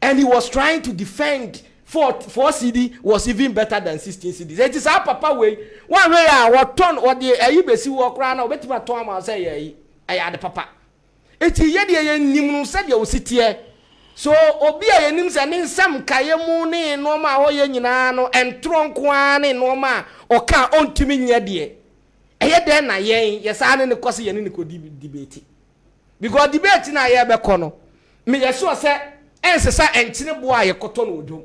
And he was trying to defend 4 CD was even better than 16 CDs. It is our papa way. One way I was turn or the Ayubesi walk around or better Tom and say, I had the papa. It's yet Nimu said you sit here. So Obia Nims and in some Kayamuni, Noma, or Yenano, and Tronquan, Noma, or car on to me near dear. And yet then I yes, I didn't cause any could debate. Because debating I have a corner. Me, I saw say, answer, and Tineboy, a cotton would do.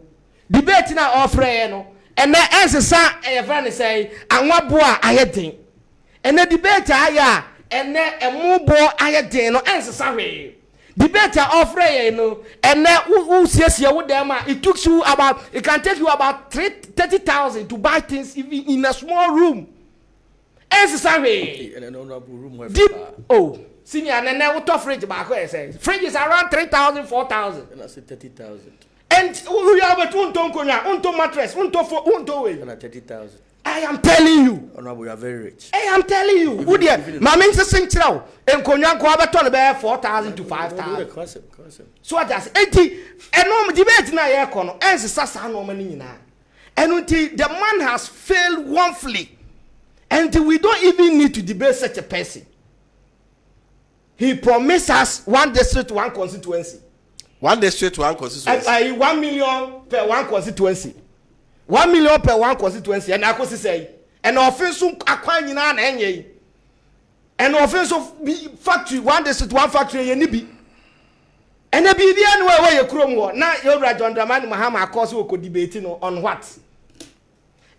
Debate na offer no and na ensesa e friend say anwabo a ayedin and na debate aya and na emubo ayedin no ensesa hwe debate offer you know and na who siesie wo dem it took you about it can take you about 30,000 to buy things even in a small room ensesa hwe and an honorable room deep oh senior and na what fridge back say fridge is around 3,000 4,000 and I said 30,000 and we have a unto mattress unto way and 30,000. I am telling you. Honorable, you are very rich. I am telling you. Who dear? My means a sing now. And Konyan Kwabaton bear 4,000 to 5,000. So I just 80 and no debate na air corner. And the Sasa no money now. And until the man has failed woefully, and we don't even need to debate such a person. He promised us one district, one constituency. One district, one constituency. 1 million per one constituency. 1 million per one constituency. And I could say, and offense acquiring an enye. And offense of factory, one district, one factory, and be. And a be the anywhere where you chrome war. Now you're right on the man, Mahama, of course, we could debating on what.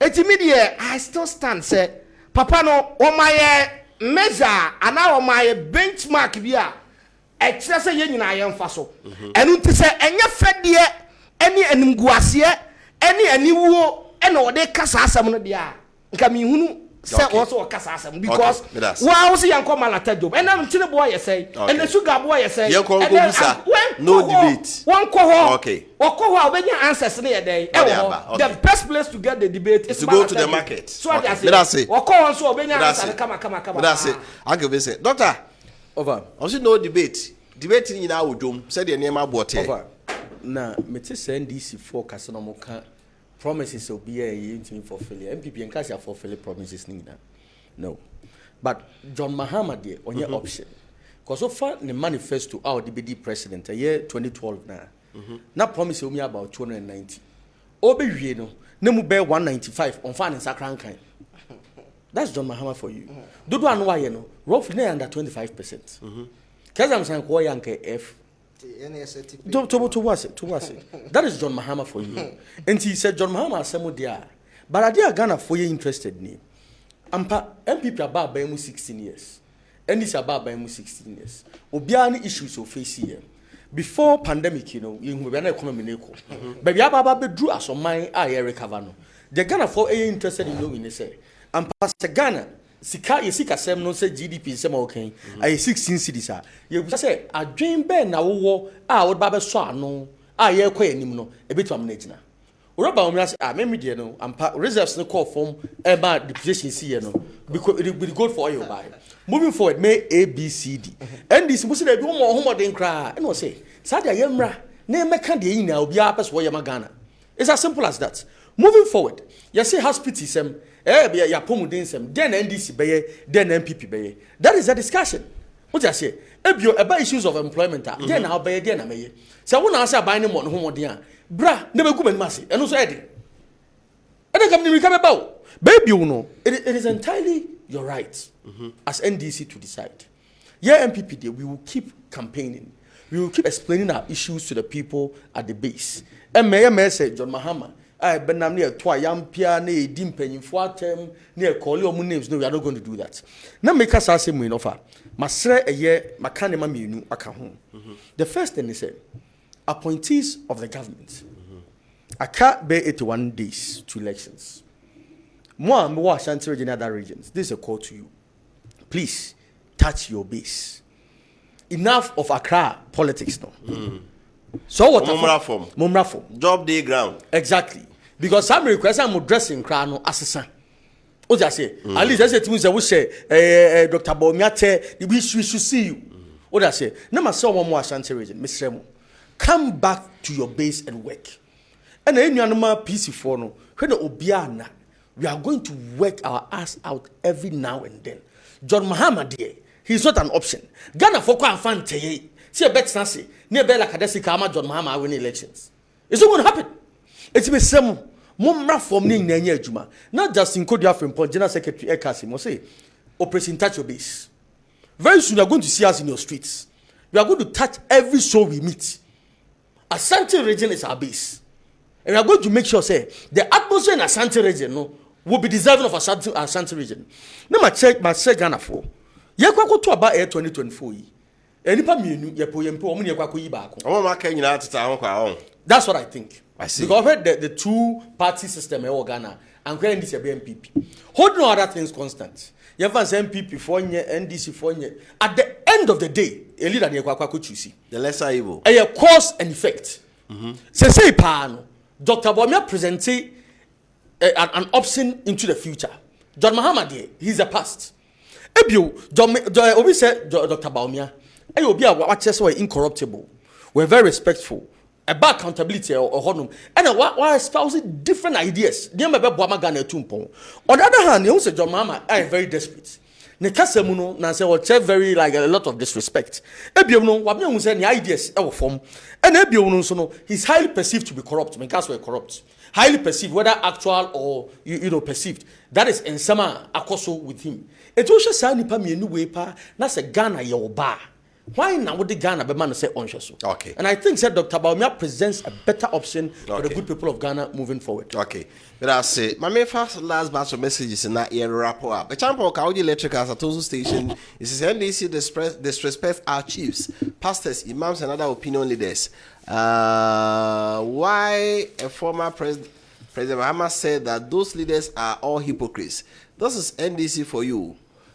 It's immediate. I still stand, say, Papa, no, on my measure, and now on my benchmark, here. Excess a yen I am faso. And to say, and your fed dear, any enguasia, any wo, and all they casasam dia. Coming say also a casasam because wow, see, and come at job. And I'm telling boy, say, and the sugar boy, say, no debate. One cohort, okay. Or cohort when your answers near day. The best place to get the debate is to go to the market. So I say, or call on so when you answer, come. That's it. I'll give it. Doctor. Over. Also no debate. Debating in our dome said the name about over. Now, Mr. NDC for Casanomoka promises will be a unit for failure. MPP and Cassia for failure promises neither. No. But John Mahama on your option. Because so far the manifesto our DBD president a year 2012 now. Now promise me about 290. Obe no nemu bear 195 on finance akrankan. That's John Mahama for you. Dodo anu wa ye no roughly under 25%. Kessben san ko yanke F. To was it. That is John Mahama for you. And he said John Mahama asemo dia. But adia Ghana for you interested ni. Ampa MPP about by 16 years. NDC about by 16 years. Obia ni issues of face here. Before pandemic, you we na economy na eko. But we aba be drew as on mine I recover no. The Ghana for interested in knowing say. Ampa Ghana sika yesika sem no say GDP sem okay ay 16 cities a you say adwen be na wo a wo ba be so ano a ye kwa anim no e betu am na gina oroba o mi say ah me de no ampa reserves no call from e ba depreciation see no because it will be good for you buy moving forward may ABCD and this mo say dey wo mo homodin kra e no say sadia yemra na emeka de yin na obi a pese wo ye magana. It's as simple as that. Moving forward you say hospital sem be ya pomuden sem then NDC beye then MPP beye. That is a discussion. What you say? Ebio about issues of employment then how beye then ameye. Say won answer buy no mo homodin a bra na be gu man mase eno so ede. Ede kam ni come about. Baby you know it is entirely your right as NDC to decide. Yeah, MPP there we will keep campaigning. We will keep explaining our issues to the people at the base. And may say John Mahama I benam near twa yampia ne dimpanyimfo atem ne call your names. No, we are not going to do that. Now make us say we offer. Masre a year makanema mienu aka ho. The first thing is say appointees of the government. Aka be 81 days to elections. More and more Ashanti region and other regions. This is a call to you. Please touch your base. Enough of Accra politics now. So what Mumra form. Job day ground. Exactly. Because some requests I'm dressing crown assassin. What I say? At least I say to me, we say, Dr. Bomiate, we should see you. What I say? Now, my son, one more Ashanti region, Mr. Remo, come back to your base and work. And then you are not PC4 no. When Obiana, we are going to work our ass out every now and then. John Mahama, dear, he's not an option. Ghana for quite fan say a bet Sansi, near Bella Kadesi Kama, John Mahama win elections. It's not going to happen. It's been some more from Nanya Juma, not just in Kodia from General Secretary Ekasi, must say, Operation Touch Your Base. Very soon you are going to see us in your streets. We are going to touch every soul we meet. Ashanti region is our base. And we are going to make sure, say, the atmosphere in Ashanti region will be deserving of Ashanti region. Now, my check Ghana for. You go to about 2024. Anypa mienu ye po omo ne kwako yi baako. Omo ma kan nyina teta ho kwa on. That's what I think. I see. Because I've heard the two party system in Ghana and creating this MPP. Hold no other things constant. You have MPP for nye, NDC for nye. At the end of the day, a leader ne kwako choose. The lesser evil. A cause and effect. Say paano. Dr. Bawumia presented an option into the future. John Mahama he's a past. Ebio, Obi said Dr. Bawumia. Obi a watches were incorruptible. We're very respectful. About accountability or honum. And why espousing different ideas. On the other hand, you say John Mahama are very desperate. Ne kasa mu no na say very like a lot of disrespect. Ebio no wa me say ne ideas e wo form. And ebio no so no he's highly perceived to be corrupt. Because we're corrupt. Highly perceived, whether actual or you know perceived. That is in sama akoso with him. It also say nipa mienu we pa na say Ghana ye oba. Why now would the Ghana be man say unsure? Okay. And I think said Dr. Bawumia presents a better option for the good people of Ghana moving forward. Okay. But I say my main first last batch of messages in that year wrap up. The champion of Kaudi Electric as a Tozo station is NDC disrespect our chiefs, pastors, imams, and other opinion leaders. Why a former President Mahama said that those leaders are all hypocrites. This is NDC for you.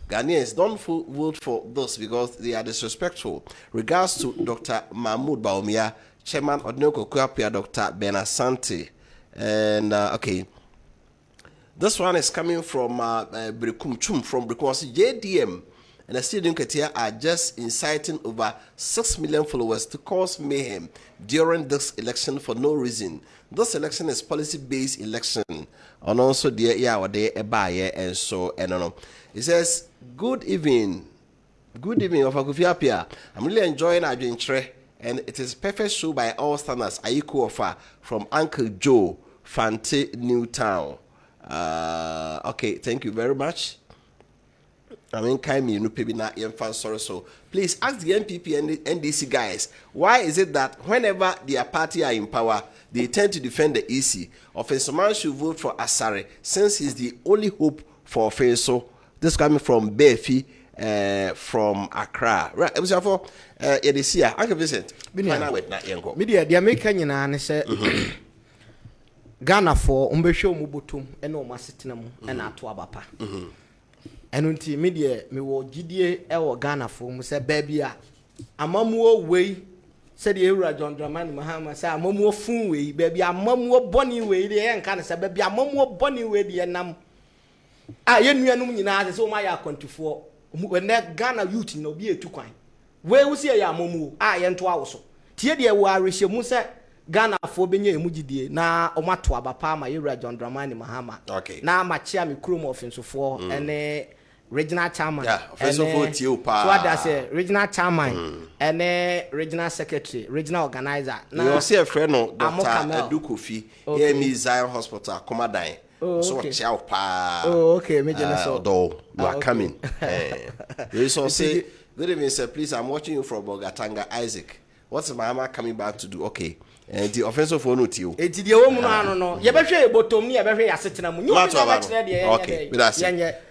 Ghanaians, don't vote for those because they are disrespectful. Regards to Dr. Mahmoud Bawumia, Chairman Adwenkyere Kofi Appiah, Dr. Ben Asante. And, okay. This one is coming from Brekum Chum, from Brekum. JDM and the student here are just inciting over 6 million followers to cause mayhem during this election for no reason. This election is policy-based election. And also, and so, and no. It says, good evening, Wofa Kofi Appiah. I'm really enjoying Adwenkyere, and it is perfect show by all standards. Ayiku offer from Uncle Joe, Fante, Newtown. Okay, thank you very much. I mean, sorry. So please ask the NPP and the NDC guys, why is it that whenever their party are in power, they tend to defend the EC? Offensoman should vote for Asare since he's the only hope for Offenso. This coming from Befi, from Accra. Right, it was for Edisia. I can visit. Media, the American and say Ghana for Umbesho Mubutum and no Massitinum and Atuabapa. And until media, me wo GDA or Ghana for Musa Babia. A mamuo way, said the Era John Dramani Mahama, say a mamuo fun way, baby, a mamuo bonny way, the end can say, baby, a mamuo bonny way, the enam. Ah, you know, so my 24. When that Ghana youth no be a 2 coin. Where we see a momu, I and 2 also. Tia wa Risha Musa Ghana for Benye Mujidi, na Omatua Bapa, my Era John Dramani Mahama. Okay. Now my chair, me crew of so for and regional chairman. Yeah, first of all, so that's a regional chairman and regional secretary, regional organizer. Now, you see a friend of Dr. Kofi, here me Zion Hospital, Komadai. Oh, so okay. Oh, okay. Although you are coming. You also say, good evening, sir. Please, I'm watching you from Bogatanga, Isaac. What's my mama coming back to do? Okay. And the offensive for no to you. It's the woman, no. You better say, but to me, I better assist them. You okay, but that's it.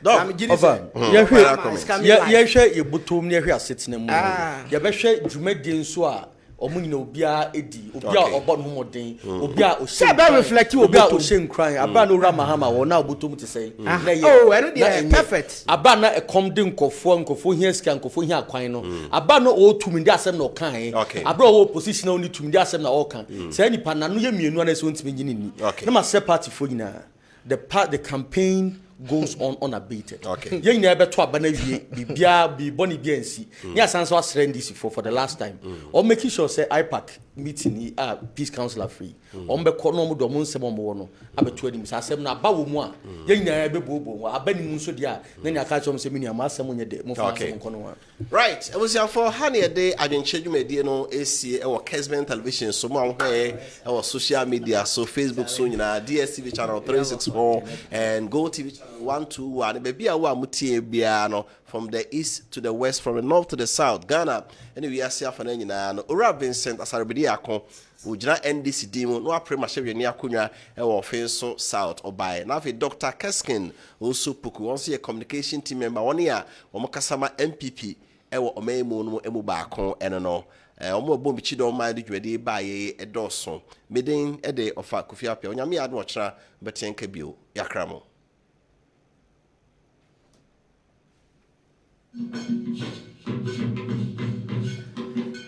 You share your bottom near here sitting in the You better share Jumedian Swa. Omuni obia edi obia obon homodin obia o say be reflect you obia o shame crying aba no ramahama wo na obotom te say oh eno dey perfect aba na e kom de nkofo hia sika nkofo hia akwan no aba no o tumi de asem na okan aba o position only tumi de asem na okan say nipa na no ye mienu na so ntimi nyini ni na ma se party fo nyina the campaign goes on unabated. Okay. You never to abana be boni BNC. Yes, answer this for the last time. Or making sure say IPAC meeting peace councillor free. Or be no do mon se mo no. Abe to dim sa sem na ba wo mu a. You never be bobo. Abani mu so dia. Na nya ka chom se mini amasem nye de. Mo fa se nko no. Right. It was your for honey day Adwenkyere dwumadi no esi e wo Kessben television so mo ahwe e wo social media so Facebook so nyina DSTV channel 364 and Go TV 121 baby a wa mutie bia no from the east to the west, from the north to the south, Ghana and we are here for nyina no Ora Vincent asarbedi akon ojina NDC demo no apre ma hye ni akonwa e wo Fenso South obae na fe Dr. Kessben also puku won se communication team member won ya wo kasama MPP e wo omaimu no emu baako eno no omo abom chi do ma de dwade ba ye edoso meden e de Wofa Kofi Appiah onyame ade wo kyera betenka bio yakramo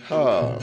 ha